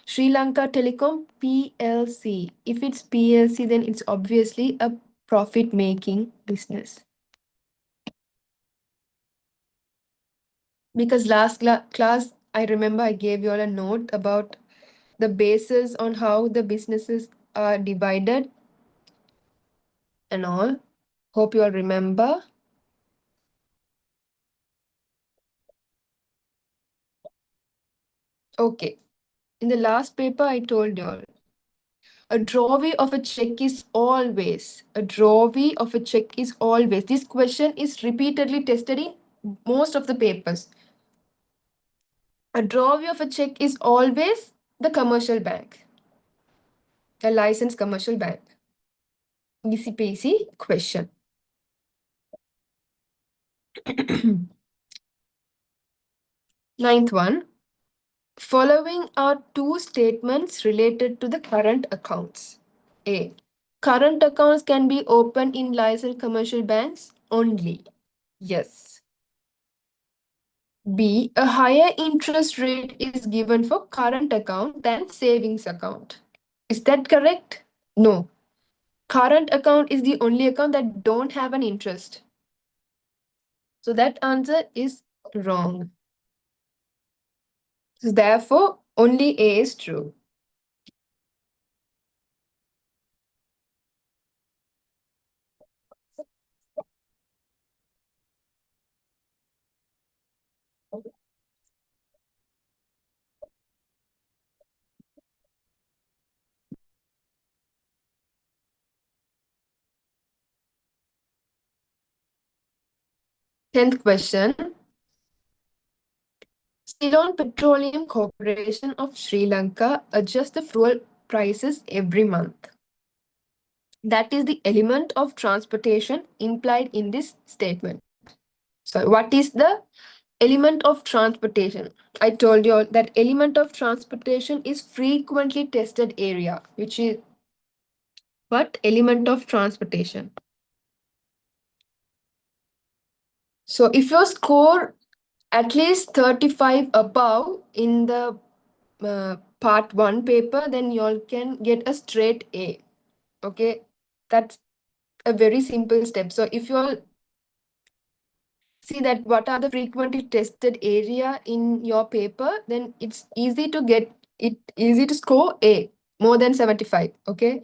Sri Lanka Telecom PLC. If it's PLC, then it's obviously a profit making business. Because last class, I remember I gave you all a note about the basis on how the businesses are divided and all. Hope you all remember. Okay. In the last paper, I told you all. A drawing of a check is always. A drawing of a check is always. This question is repeatedly tested in most of the papers. A drawing of a check is always the commercial bank, a licensed commercial bank. Easy peasy question. Ninth one. Following are two statements related to the current accounts. A. Current accounts can be opened in licensed commercial banks only. Yes. B. A higher interest rate is given for current account than savings account. Is that correct? No. Current account is the only account that don't have an interest. So that answer is wrong. So therefore, only A is true. Tenth question. Ceylon Petroleum Corporation of Sri Lanka adjusts the fuel prices every month. That is the element of transportation implied in this statement. So, what is the element of transportation? I told you all that element of transportation is frequently tested area, which is what element of transportation. So, if you score at least 35 above in the part 1 paper, then you all can get a straight A. Okay, that's a very simple step. So if you all see that what are the frequently tested area in your paper, then it's easy to get it, easy to score A, more than 75. Okay,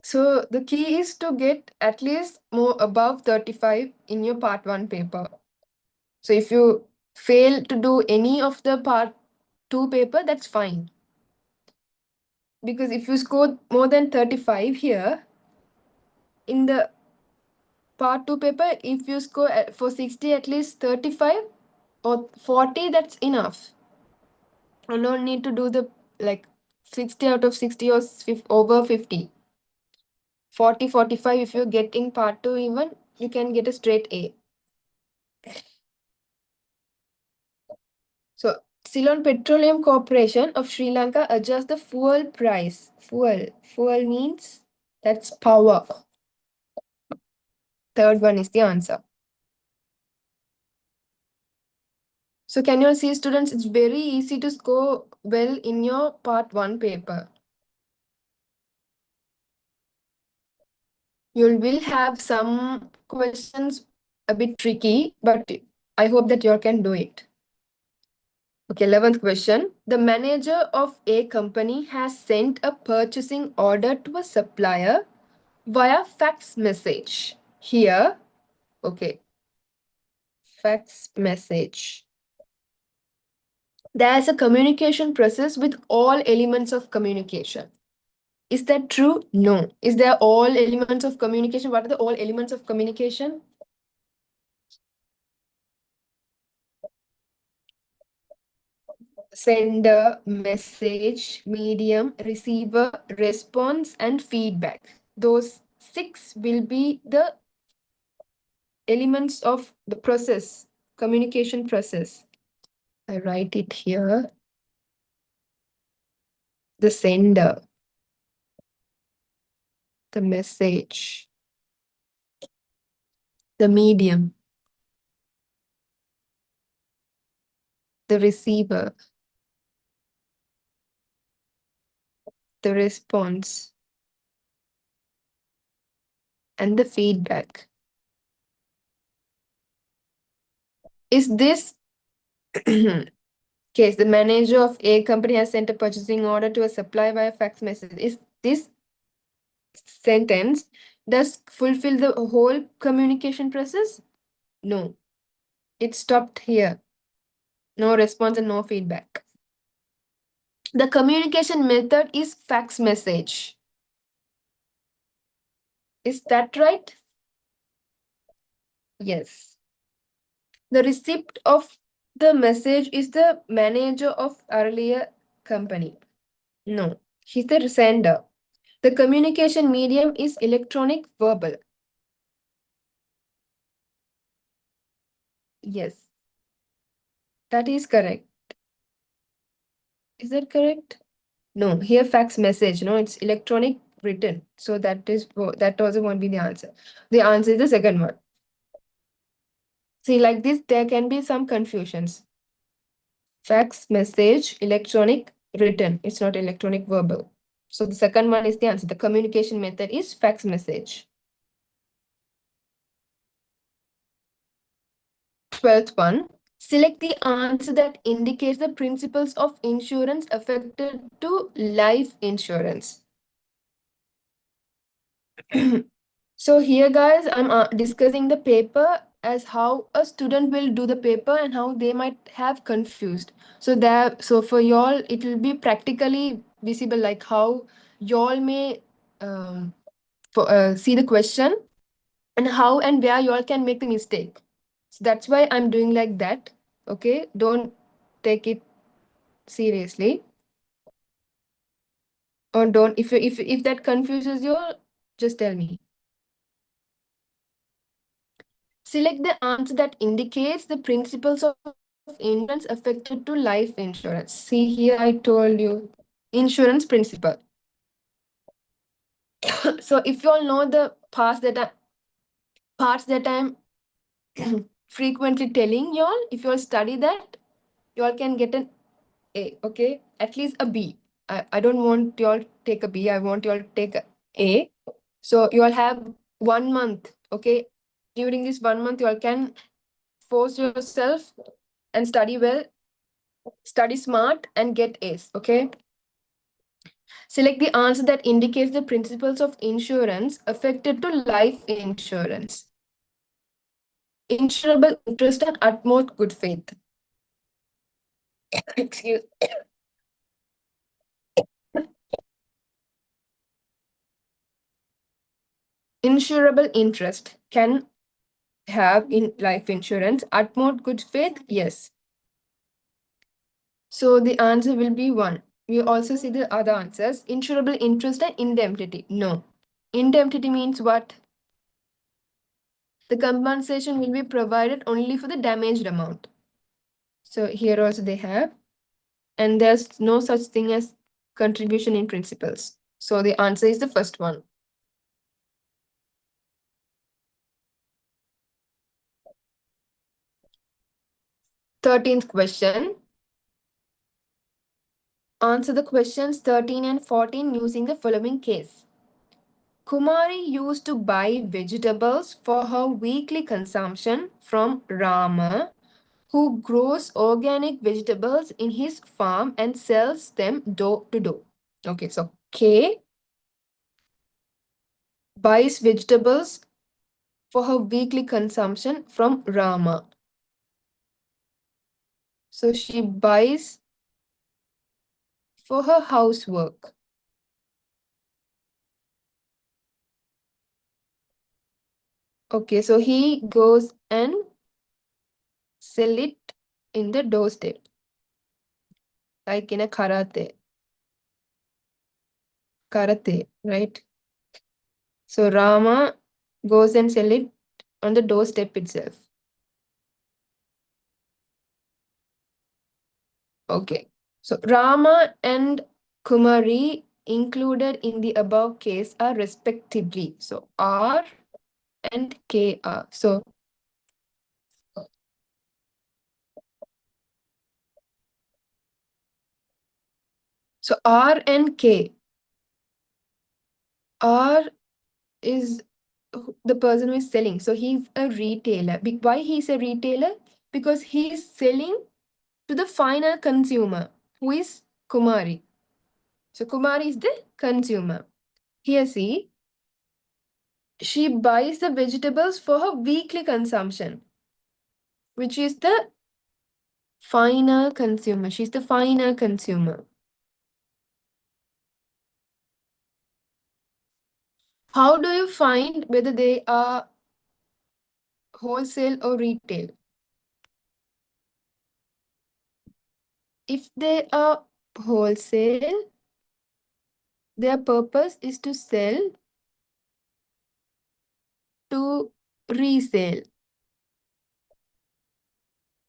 so the key is to get at least more above 35 in your part 1 paper. So if you fail to do any of the part 2 paper, that's fine. Because if you score more than 35 here, in the part 2 paper, if you score for 60 at least 35 or 40, that's enough. You don't need to do the like 60 out of 60 or over 50. 40, 45, if you're getting part 2 even, you can get a straight A. So, Ceylon Petroleum Corporation of Sri Lanka adjusts the fuel price. Fuel means that's power. Third one is the answer. So can you all see, students, it's very easy to score well in your part 1 paper. You will have some questions a bit tricky, but I hope that you all can do it. Okay, 11th question. The manager of a company has sent a purchasing order to a supplier via fax message. Here, okay, fax message. There's a communication process with all elements of communication. Is that true? No. Is there all elements of communication? What are the all elements of communication? Sender, message, medium, receiver, response, and feedback. Those 6 will be the elements of the process, communication process. I write it here. The sender, the message, the medium, the receiver, the response, and the feedback. Is this case, the manager of a company has sent a purchasing order to a supplier via fax message? Is this sentence does fulfill the whole communication process? No. It stopped here. No response and no feedback. The communication method is fax message. Is that right? Yes. The recipient of the message is the manager of earlier company. No, he's the sender. The communication medium is electronic verbal. Yes, that is correct. Is that correct? No, here fax message. No, it's electronic written. So that also won't be the answer. The answer is the second one. See, like this, there can be some confusions. Fax message, electronic written. It's not electronic verbal. So the second one is the answer. The communication method is fax message. 12th one. Select the answer that indicates the principles of insurance affected to life insurance. So here guys, I'm discussing the paper as how a student will do the paper and how they might have confused. So for y'all, it will be practically visible, like how y'all may see the question and how and where y'all can make the mistake. So that's why I'm doing like that. Okay, don't take it seriously, or don't, if that confuses you, just tell me. Select the answer that indicates the principles of insurance affected to life insurance. See here, I told you insurance principle. So if you all know the parts that I'm frequently telling y'all, if you all study that, you all can get an A, okay? At least a B. I don't want you all to take a B. I want you all to take a A. So you all have 1 month, okay? During this 1 month, you all can force yourself and study well, study smart, and get A's, okay? Select the answer that indicates the principles of insurance affected to life insurance. Insurable interest and utmost good faith. Excuse. Insurable interest can have in life insurance. Utmost good faith, yes. So the answer will be 1. We also see the other answers. Insurable interest and indemnity. No. Indemnity means what? The compensation will be provided only for the damaged amount. So here also they have. And there's no such thing as contribution in principles. So the answer is the first one. 13th question. Answer the questions 13 and 14 using the following case. Kumari used to buy vegetables for her weekly consumption from Rama, who grows organic vegetables in his farm and sells them door to door. Okay, so K buys vegetables for her weekly consumption from Rama. So she buys for her housework. Okay, so he goes and sell it in the doorstep, like in a karate, right? So Rama goes and sell it on the doorstep itself. Okay, so Rama and Kumari included in the above case are respectively. So R and K are. So R and K. R is the person who is selling. So he's a retailer. Why he's a retailer? Because he's selling to the final consumer, who is Kumari. So Kumari is the consumer. Here see, she buys the vegetables for her weekly consumption, which is the final consumer. She's the final consumer. How do you find whether they are wholesale or retail? If they are wholesale, their purpose is to sell to resale.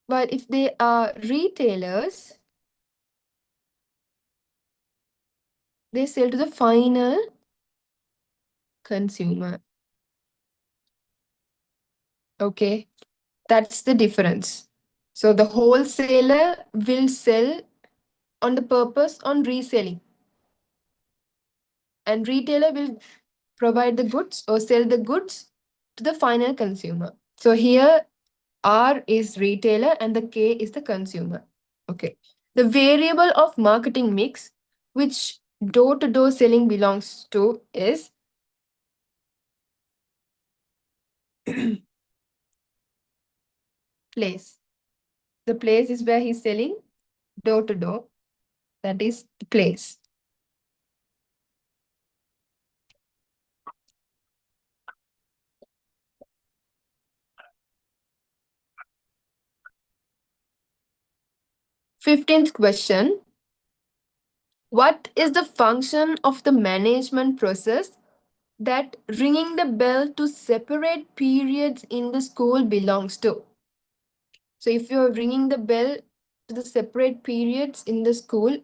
But if they are retailers, they sell to the final consumer. Okay, that's the difference. So the wholesaler will sell on the purpose on reselling, and retailer will provide the goods or sell the goods to the final consumer. So here R is retailer and the K is the consumer. Okay. The variable of marketing mix which door-to-door selling belongs to is place. The place is where he's selling door-to-door. That is the place. Fifteenth question. What is the function of the management process that ringing the bell to separate periods in the school belongs to? So if you're ringing the bell to the separate periods in the school,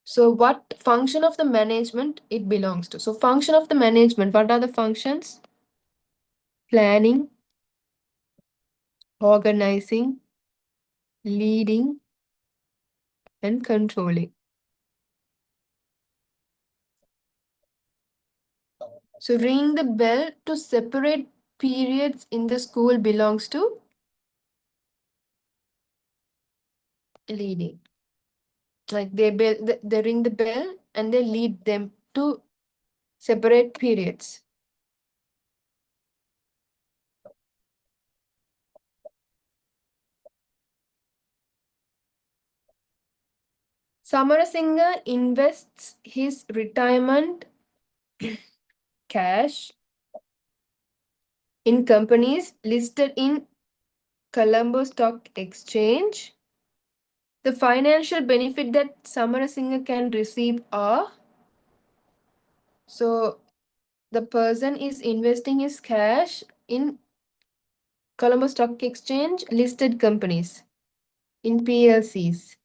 so what function of the management it belongs to? So function of the management, what are the functions? Planning, organizing, leading, and controlling. So ringing the bell to separate periods in the school belongs to leading. Like they ring the bell and they lead them to separate periods. Samarasinghe invests his retirement cash in companies listed in Colombo Stock Exchange. The financial benefit that Samarasinghe can receive are, so the person is investing his cash in Colombo Stock Exchange listed companies, in PLCs.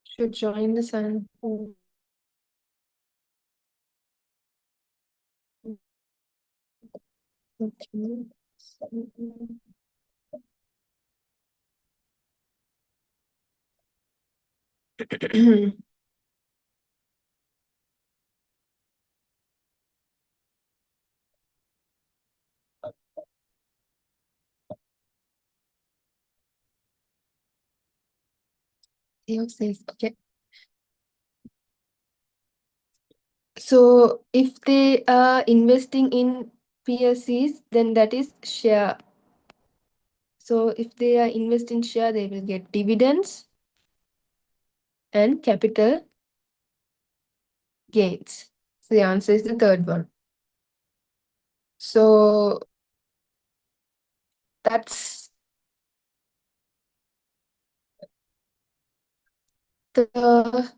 Should join the sun. Okay. Theo says, okay. So if they are investing in PLCs, then that is share. So if they are investing share, they will get dividends and capital gains. So the answer is the third one. So that's the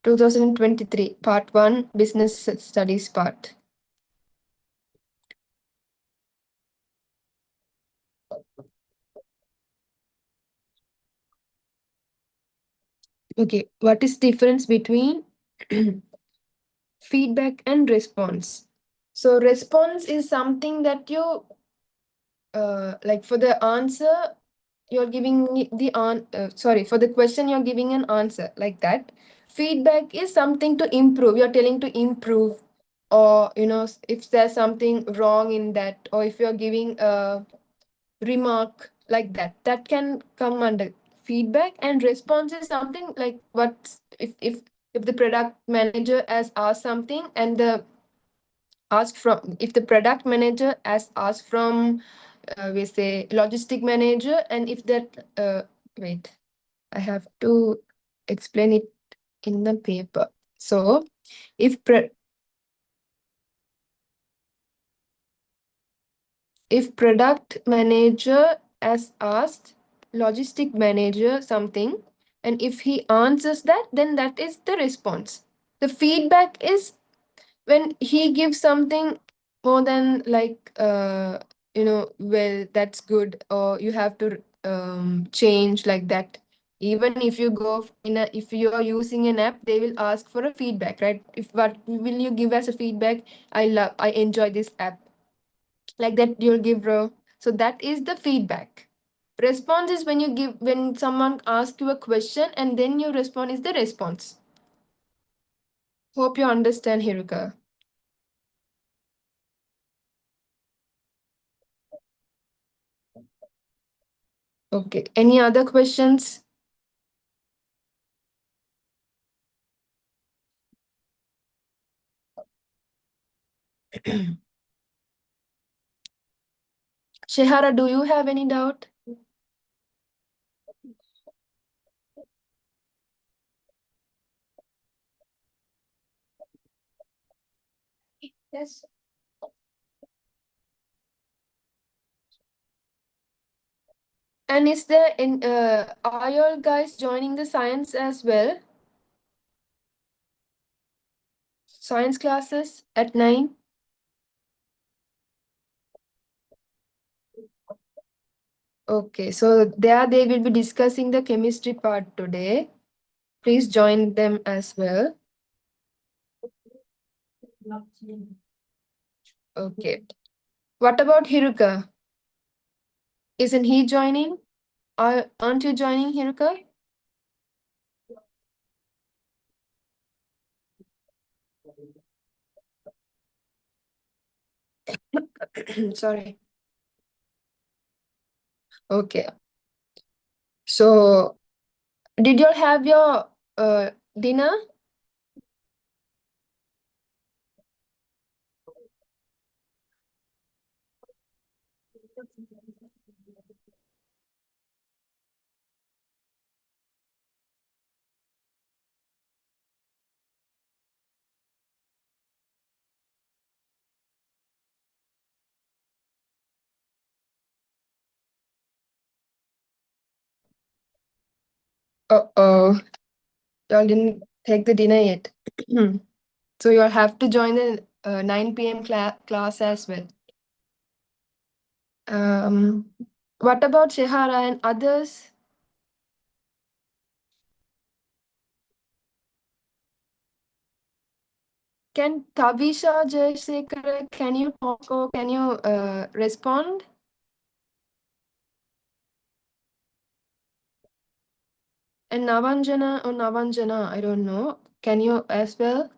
2023 part 1 business studies part. Okay, what is difference between feedback and response? So response is something that you like for the answer you're giving for the question you're giving an answer like that. Feedback is something to improve, you're telling to improve, or if there's something wrong in that, or if you're giving a remark like that, that can come under feedback, and response is something like what if the product manager has asked something and the asked from if the product manager has asked from we say logistic manager, and if that wait, I have to explain it in the paper. So if product manager has asked logistic manager something, and if he answers that, then that is the response. The feedback is when he gives something more than like well, that's good, or you have to change, like that. Even if you go if you are using an app, they will ask for a feedback, right? If what will you give as a feedback? I enjoy this app, like that you'll give, bro. So that is the feedback. Response is when you give, when someone asks you a question and then you respond, is the response. Hope you understand, Hiruka. Okay, any other questions? Shehara, do you have any doubt? Yes. And is there in are you all guys joining the science as well? Science classes at 9? Okay, so there they will be discussing the chemistry part today. Please join them as well. Okay. What about Hiruka? Isn't he joining? Aren't you joining, Hiruka? Sorry. Okay. So, did you all have your dinner? Uh-oh. Y'all didn't take the dinner yet. So you'll have to join the 9 p.m. class as well. Um, what about Shehara and others? Can Tabisha Jayasekara, can you talk or can you respond? And Navanjana or Navanjana, I don't know. Can you as well?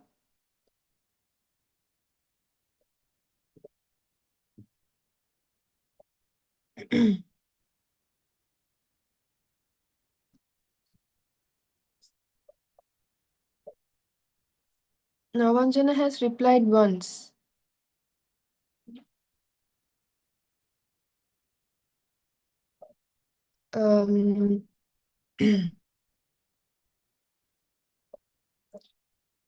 Navanjana has replied once. Um,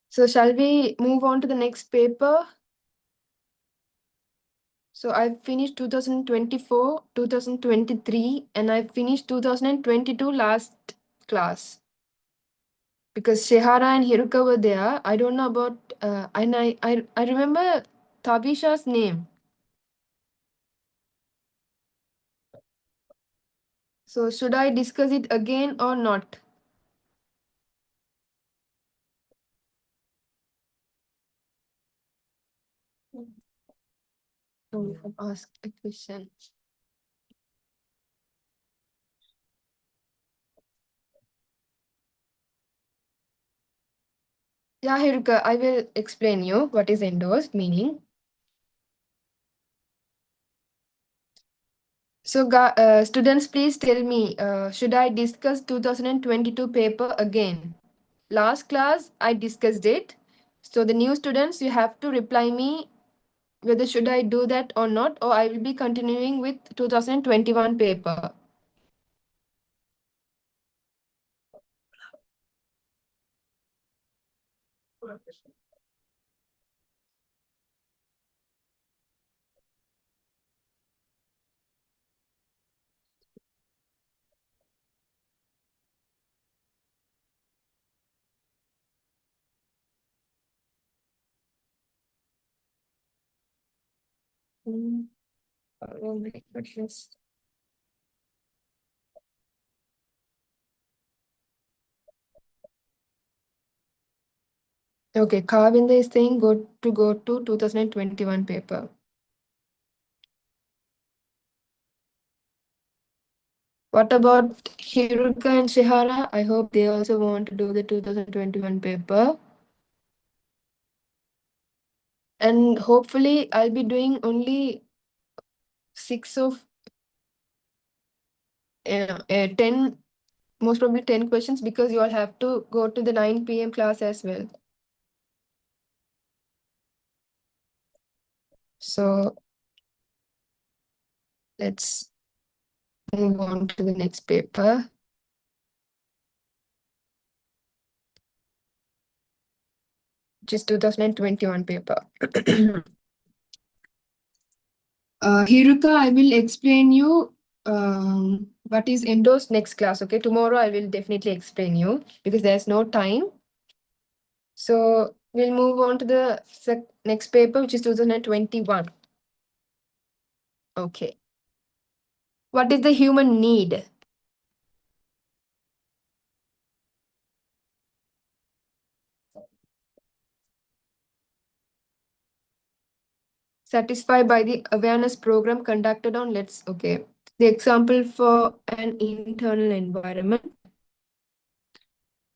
so shall we move on to the next paper? So I finished 2024, 2023, and I finished 2022 last class. Because Shehara and Hiruka were there. I don't know about, and I remember Tabisha's name. So should I discuss it again or not? Ask a question. Yeah, Hiruka, I will explain you what is endorsed meaning. So, students, please tell me, should I discuss 2022 paper again? Last class, I discussed it. So, the new students, you have to reply me whether should I do that or not, or I will be continuing with 2021 paper. Oh my goodness. Okay, Kavinda is saying go to 2021 paper. What about Hiruka and Shihara? I hope they also want to do the 2021 paper. And hopefully I'll be doing only 10, most probably 10 questions because you all have to go to the 9 p.m. class as well. So let's move on to the next paper. Which is 2021 paper. Hiruka, I will explain you what is Endo's next class. Okay, tomorrow I will definitely explain you because there's no time. So we'll move on to the next paper, which is 2021. Okay. What is the human need? Satisfied by the awareness program conducted on okay. The example for an internal environment.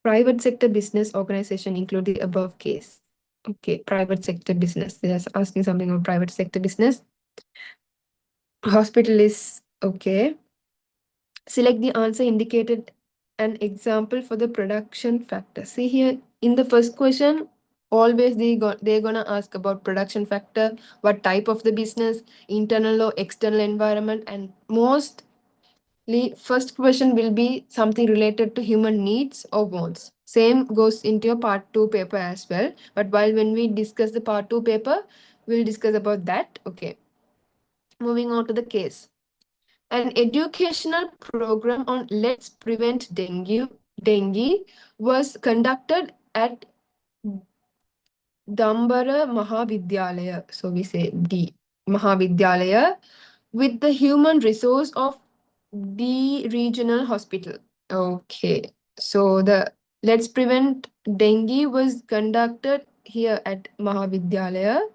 Private sector business organization include the above case. Okay, private sector business. They're asking something about private sector business. Hospital is okay. Select the answer indicated an example for the production factor. See here in the first question, always they're gonna ask about production factor, what type of the business, internal or external environment, and mostly first question will be something related to human needs or wants. Same goes into your part 2 paper as well. But while when we discuss the part 2 paper, we'll discuss about that. Okay. Moving on to the case. An educational program on Let's Prevent Dengue was conducted at Dambara Mahavidyalaya. So we say D Mahavidyalaya with the human resource of D Regional Hospital. Okay. So the Let's Prevent Dengue was conducted here at Mahavidyalaya.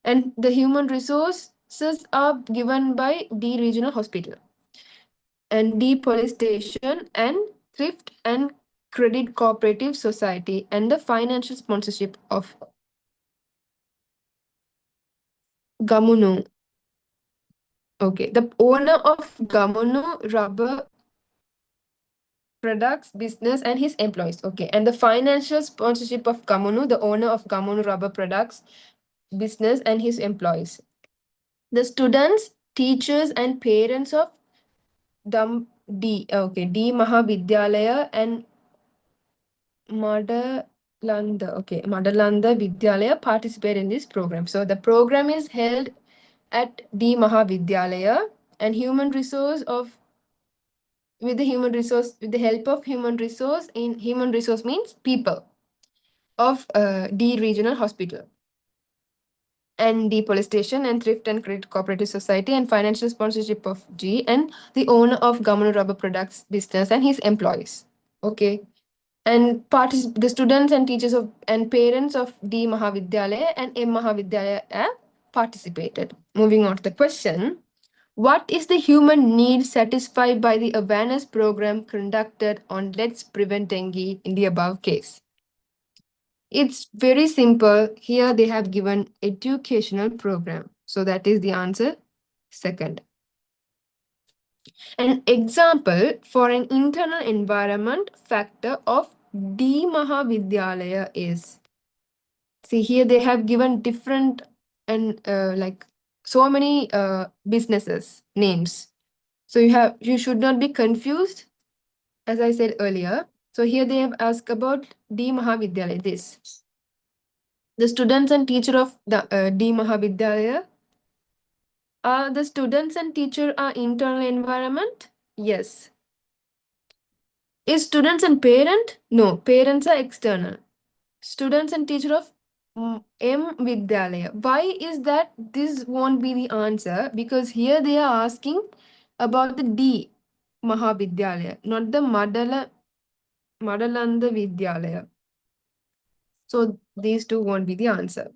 And the human resources are given by D Regional Hospital and D Police Station and Thrift and Credit Cooperative Society and the financial sponsorship of Gamunu. Okay, the owner of Gamunu Rubber Products Business and his employees. Okay, and the financial sponsorship of Gamunu, the owner of Gamunu Rubber Products Business and his employees. The students, teachers, and parents of D Mahavidyalaya and Madalanda Vidyalaya participate in this program. So the program is held at D Mahavidyalaya and with the help of human resource means people of D Regional Hospital and D Police Station and Thrift and Credit Cooperative Society and financial sponsorship of G and the owner of Gamunu Rubber Products business and his employees. Okay. And the students and teachers of and parents of D Mahavidyalaya and M Mahavidyalaya have participated. Moving on to the question. What is the human need satisfied by the awareness program conducted on Let's Prevent Dengue in the above case? It's very simple. Here they have given educational program. So that is the answer. Second. An example for an internal environment factor of D Mahavidyalaya is, see here they have given different and like so many businesses names. So you should not be confused as I said earlier. So here they have asked about D Mahavidyalaya, this. The students and teacher of the D Mahavidyalaya, are the students and teacher are internal environment? Yes. Is students and parent? No, parents are external. Students and teacher of M Vidyalaya. Why is that this won't be the answer? Because here they are asking about the D Mahavidyalaya, not the Madalanda Vidyalaya. So these two won't be the answer.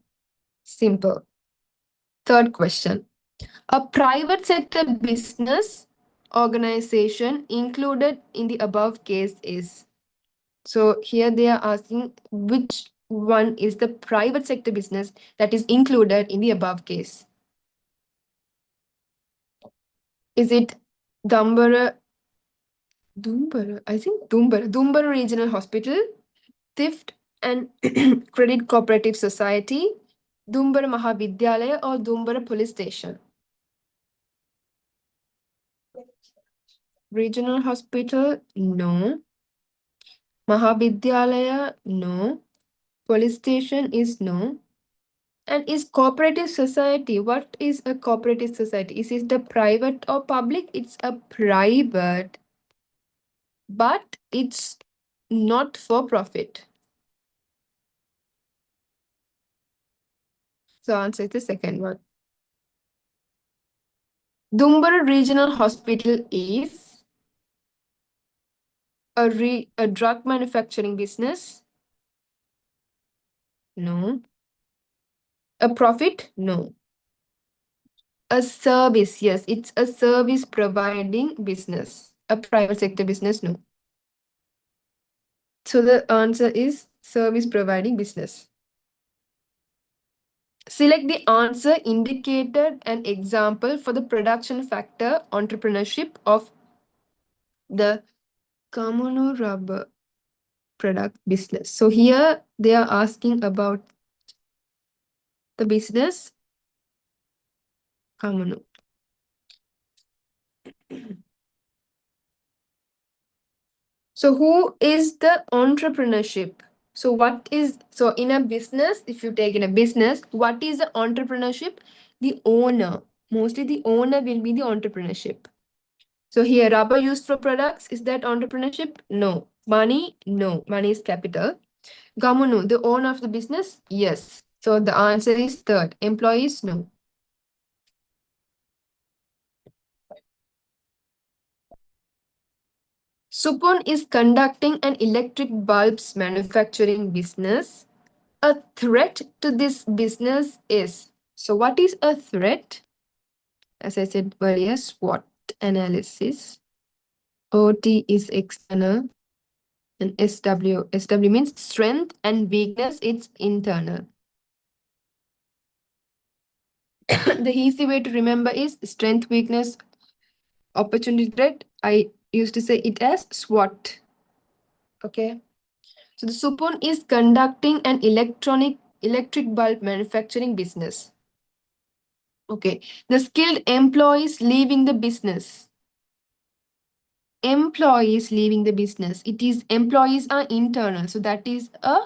Simple. Third question. A private sector business organization included in the above case is. So here they are asking which one is the private sector business that is included in the above case. Is it Dumbara, Dumbara Regional Hospital, Thrift and Credit Cooperative Society, Dumbara Mahavidyalaya or Dumbara Police Station? Regional Hospital, no. Mahavidyalaya, no. Police station is no. And is cooperative society, what is a cooperative society? Is it a private or public? It's a private, but it's not for profit. So answer is the second one. Dumbara Regional Hospital is a drug manufacturing business? No. A profit? No. A service, yes, it's a service providing business. A private sector business, no. So the answer is service providing business. Select the answer indicated an example for the production factor entrepreneurship of the Kamunu rubber product business. So here they are asking about the business Kamunu. So who is the entrepreneurship? So in a business, if you take in a business, what is the entrepreneurship? The owner. Mostly the owner will be the entrepreneurship. So here rubber used for products, is that entrepreneurship? No. Money? No. Money is capital. Gamunu, the owner of the business? Yes. So the answer is third. Employees? No. Supun is conducting an electric bulbs manufacturing business. A threat to this business is. So what is a threat? As I said earlier, SWOT analysis. OT is external. And SW means strength and weakness, it's internal. The easy way to remember is strength, weakness, opportunity, threat. I used to say it as SWOT. Okay. So the Supun is conducting an electric bulb manufacturing business. Okay. The skilled employees leaving the business. Employees leaving the business. It is employees are internal. So that is a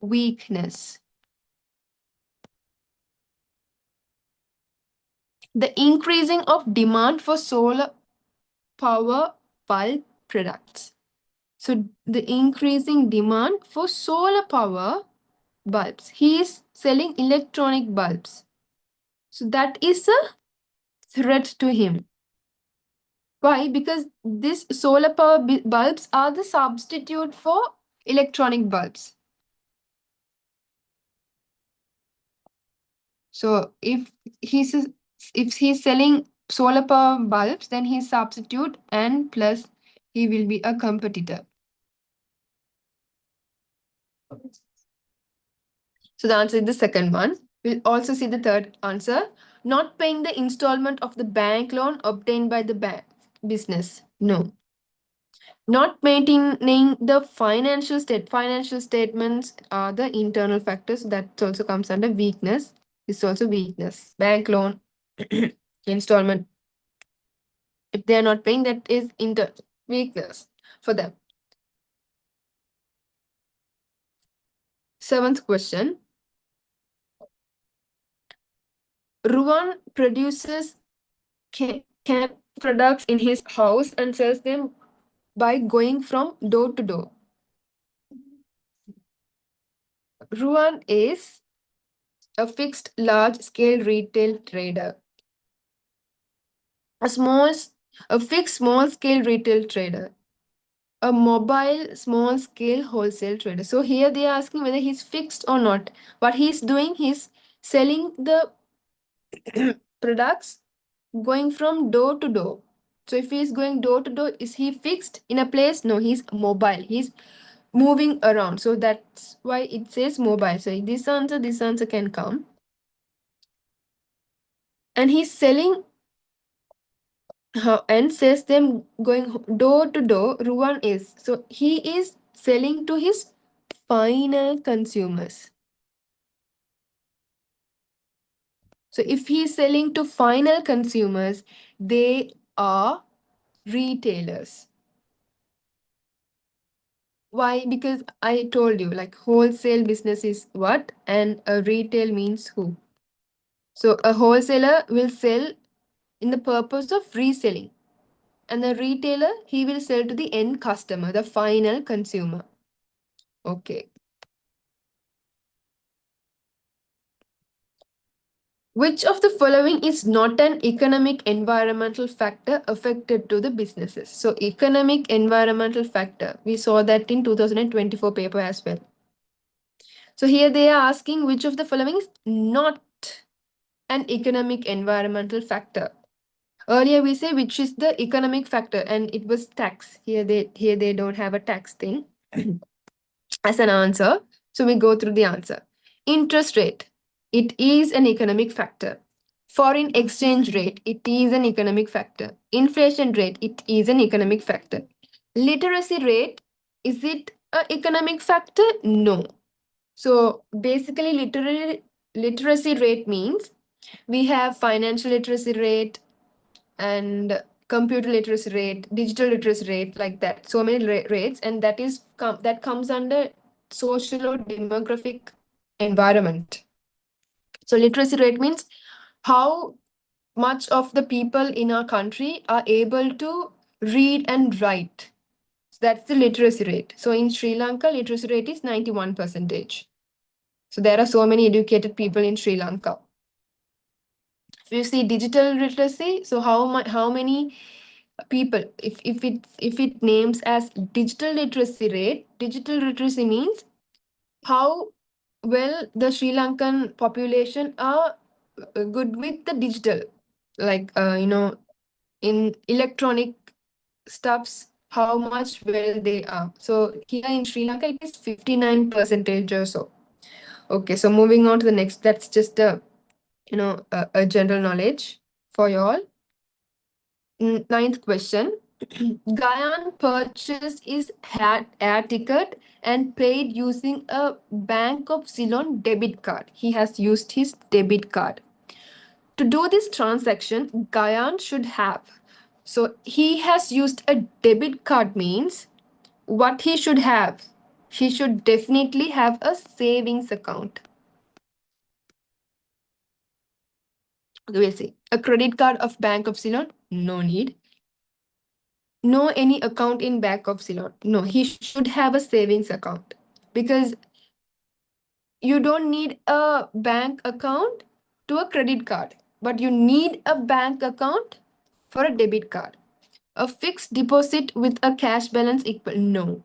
weakness. The increasing of demand for solar power bulb products. So the increasing demand for solar power bulbs. He is selling electronic bulbs. So that is a threat to him. Why? Because these solar power bulbs are the substitute for electronic bulbs. So if he's selling solar power bulbs, then he's substitute and plus he will be a competitor. So the answer is the second one. We'll also see the third answer. Not paying the installment of the bank loan obtained by the business. No. Not maintaining the financial statements are the internal factors that also comes under weakness. It's also weakness. Bank loan, installment. If they are not paying, that is internal weakness for them. Seventh question. Ruan produces can products in his house and sells them by going from door to door. Ruan is a fixed large scale retail trader. A small, a fixed small scale retail trader. A mobile small scale wholesale trader. So here they are asking whether he's fixed or not. What he's doing, he's selling the products going from door to door. So if he's going door to door, is he fixed in a place? No, he's mobile. He's moving around. So that's why it says mobile. So this answer can come. And he's selling and says them going door to door. Ruan is. So he is selling to his final consumers. So if he's selling to final consumers, they are retailers. Why? Because I told you, like wholesale business is what, and a retail means who. So a wholesaler will sell in the purpose of reselling, and the retailer, he will sell to the end customer, the final consumer. Okay. Which of the following is not an economic environmental factor affected to the businesses? So economic environmental factor, we saw that in 2024 paper as well. So here they are asking which of the following is not an economic environmental factor. Earlier we say which is the economic factor, and it was tax. Here they don't have a tax thing as an answer. So we go through the answer. Interest rate, it is an economic factor. Foreign exchange rate, it is an economic factor. Inflation rate, it is an economic factor. Literacy rate, is it an economic factor? No. So basically literacy rate means we have financial literacy rate and computer literacy rate, digital literacy rate, like that. So many rates, and that is that comes under social or demographic environment. So literacy rate means how much of the people in our country are able to read and write. So that's the literacy rate. So in Sri Lanka, literacy rate is 91%. So there are so many educated people in Sri Lanka. If you see digital literacy, so how many people, if it names as digital literacy means how well the Sri Lankan population are good with the digital, like in electronic stuffs, how much well they are. So here in Sri Lanka it is 59% or so. Okay, so moving on to the next, that's just a general knowledge for you all. Ninth question. Gayan purchased his air ticket and paid using a Bank of Ceylon debit card. He has used his debit card. To do this transaction, Gayan should have. So he has used a debit card means what he should have. He should definitely have a savings account. We'll see. A credit card of Bank of Ceylon? No need. No any account in Bank of Ceylon. No, he should have a savings account because you don't need a bank account to a credit card, but you need a bank account for a debit card. A fixed deposit with a cash balance equal? No,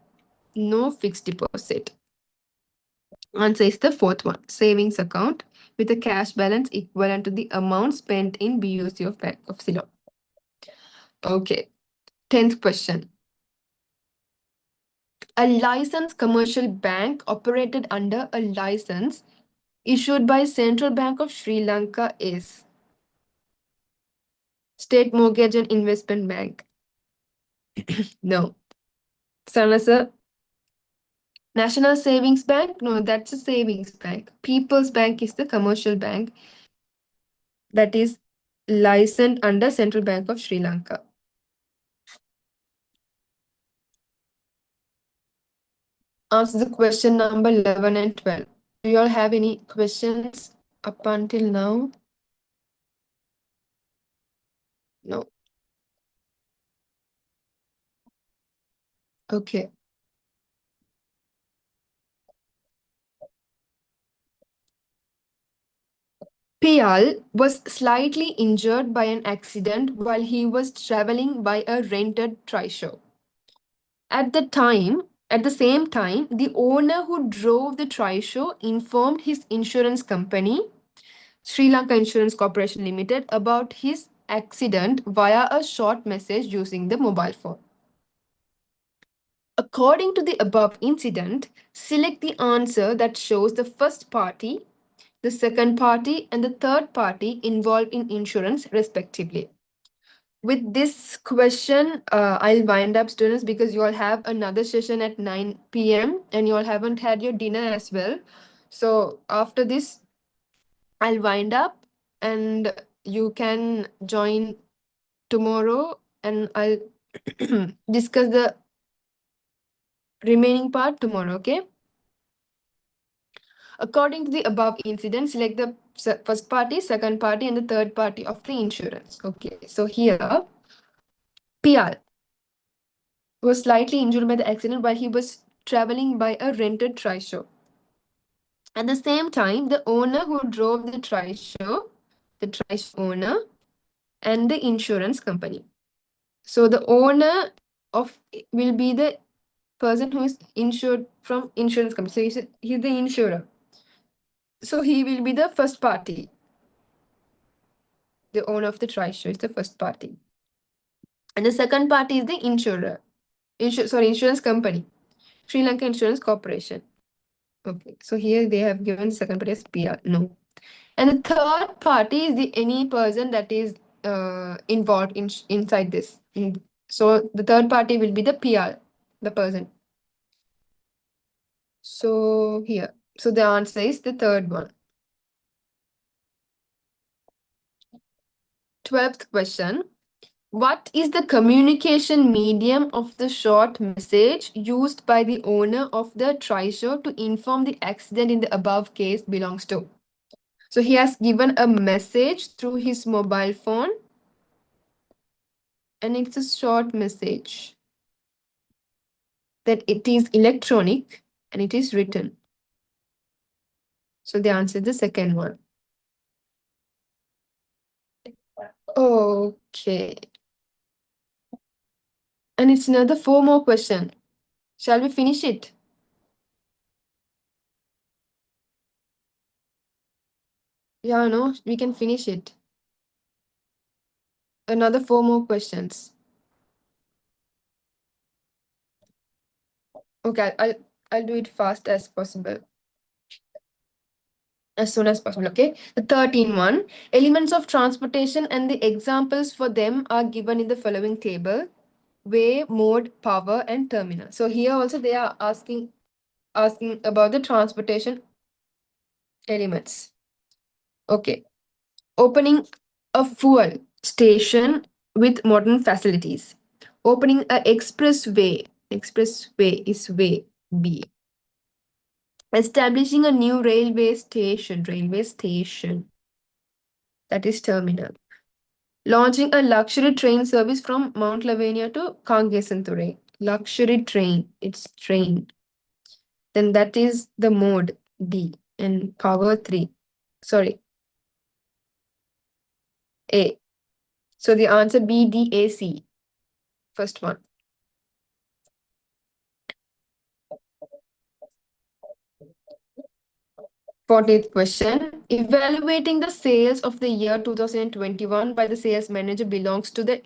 no fixed deposit. Answer is the fourth one, savings account with a cash balance equivalent to the amount spent in BUC of Bank of Ceylon. Okay, 10th question. A licensed commercial bank operated under a license issued by Central Bank of Sri Lanka is. State Mortgage and Investment Bank. No. Sanasa. National Savings Bank? No, that's a savings bank. People's Bank is the commercial bank that is licensed under Central Bank of Sri Lanka. Answer the question number 11 and 12. Do you all have any questions up until now? No. Okay. Pial was slightly injured by an accident while he was traveling by a rented trishaw. At the same time, the owner who drove the trishaw informed his insurance company, Sri Lanka Insurance Corporation Limited, about his accident via a short message using the mobile phone. According to the above incident, select the answer that shows the first party, the second party, and the third party involved in insurance, respectively. With this question, I'll wind up, students, because you all have another session at 9 p.m. and you all haven't had your dinner as well. So after this, I'll wind up and you can join tomorrow and I'll discuss the remaining part tomorrow, okay? According to the above incident, select the first party, second party, and the third party of the insurance. Okay, so here, PR was slightly injured by the accident while he was traveling by a rented trishaw. At the same time, the owner who drove the trishaw owner, and the insurance company. So the owner of will be the person who is insured from insurance company. So he's the insurer. So he will be the first party. The owner of the trishaw is the first party. And the second party is the insurer. Insurance company. Sri Lanka Insurance Corporation. Okay, so here they have given second party as PR. No. And the third party is the any person that is involved inside this. So the third party will be the PR, the person. So here. So the answer is the third one. 12th question. What is the communication medium of the short message used by the owner of the trishaw to inform the accident in the above case belongs to? So he has given a message through his mobile phone and it's a short message. That it is electronic and it is written. So the answer is the second one. Okay. And it's another 4 more question. Shall we finish it? Yeah, no, we can finish it. Another 4 more questions. Okay, I'll do it fast as possible. As soon as possible, okay? The 13 one. Elements of transportation and the examples for them are given in the following table. Way, mode, power, and terminal. So here also they are asking about the transportation elements. Okay. Opening a fuel station with modern facilities. Opening a expressway. Expressway is way B. Establishing a new railway station. Railway station. That is terminal. Launching a luxury train service from Mount Lavinia to Kangesanture. Luxury train. It's train. Then that is the mode D and power 3. Sorry. A. So the answer B, D, A, C. First one. 40th question. Evaluating the sales of the year 2021 by the sales manager belongs to the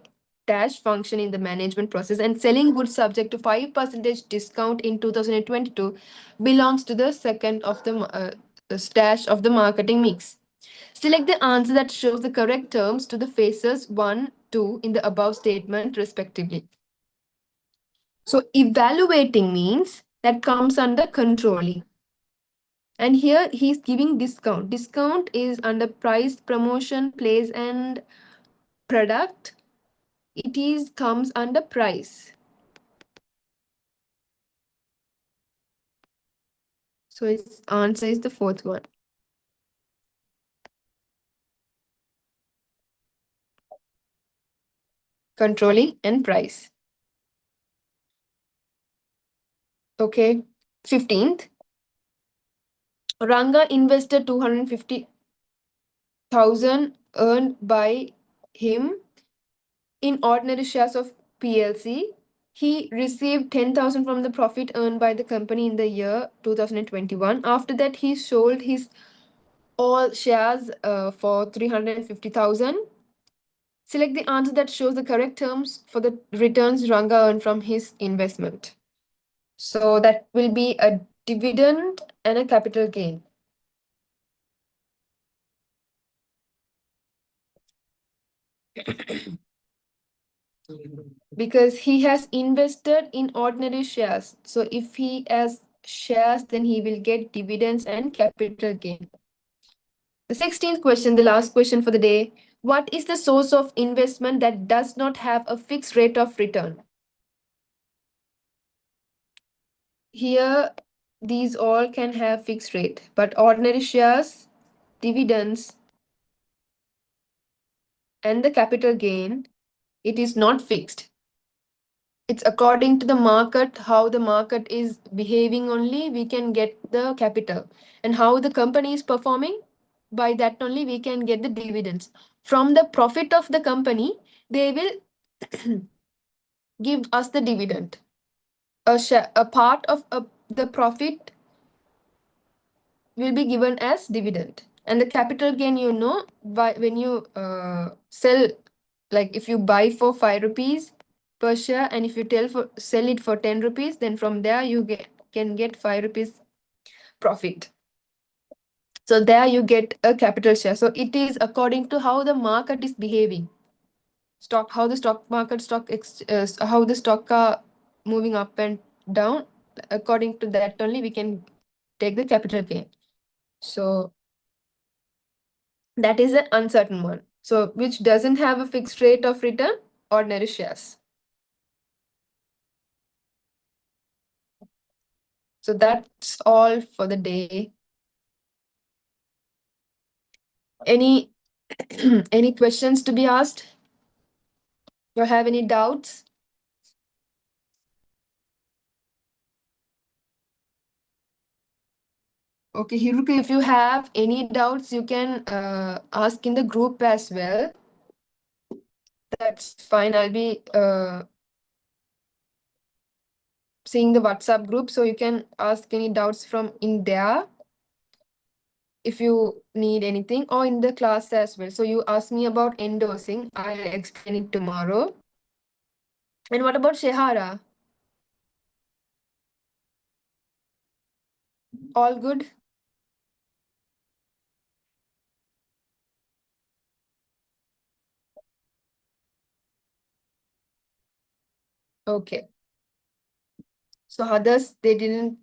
dash function in the management process, and selling goods subject to 5% discount in 2022 belongs to the second of the stash of the marketing mix. Select the answer that shows the correct terms to the phases 1 2 in the above statement, respectively. So evaluating means that comes under controlling. And here he's giving discount. Discount is under price, promotion, place, and product. It is comes under price. So its answer is the fourth one. Controlling and price. Okay. 15th. Ranga invested 250,000 earned by him in ordinary shares of PLC. He received 10,000 from the profit earned by the company in the year 2021. After that, he sold his all shares for 350,000. Select the answer that shows the correct terms for the returns Ranga earned from his investment. So that will be a dividend and a capital gain. Because he has invested in ordinary shares. So if he has shares, then he will get dividends and capital gain. The 16th question, the last question for the day. What is the source of investment that does not have a fixed rate of return? Here, these all can have fixed rate, but ordinary shares, dividends, and the capital gain, it is not fixed. It's according to the market, how the market is behaving only, we can get the capital. And how the company is performing, by that only we can get the dividends. From the profit of the company, they will give us the dividend. A part of the profit will be given as dividend. And the capital gain, when you sell, like if you buy for 5 rupees per share, and if you sell it for 10 rupees, then from there you can get 5 rupees profit. So there you get a capital share. So it is according to how the market is behaving. How the stock market, how the stock are moving up and down. According to that only we can take the capital gain. So that is an uncertain one. So which doesn't have a fixed rate of return? Ordinary shares. So that's all for the day. Any any questions to be asked? Or have any doubts? Okay, Hiruka, if you have any doubts, you can ask in the group as well. That's fine. I'll be seeing the WhatsApp group, so you can ask any doubts from in there if you need anything, or in the class as well. So you ask me about endorsing. I'll explain it tomorrow. And what about Shehara? All good? Okay. So others, they didn't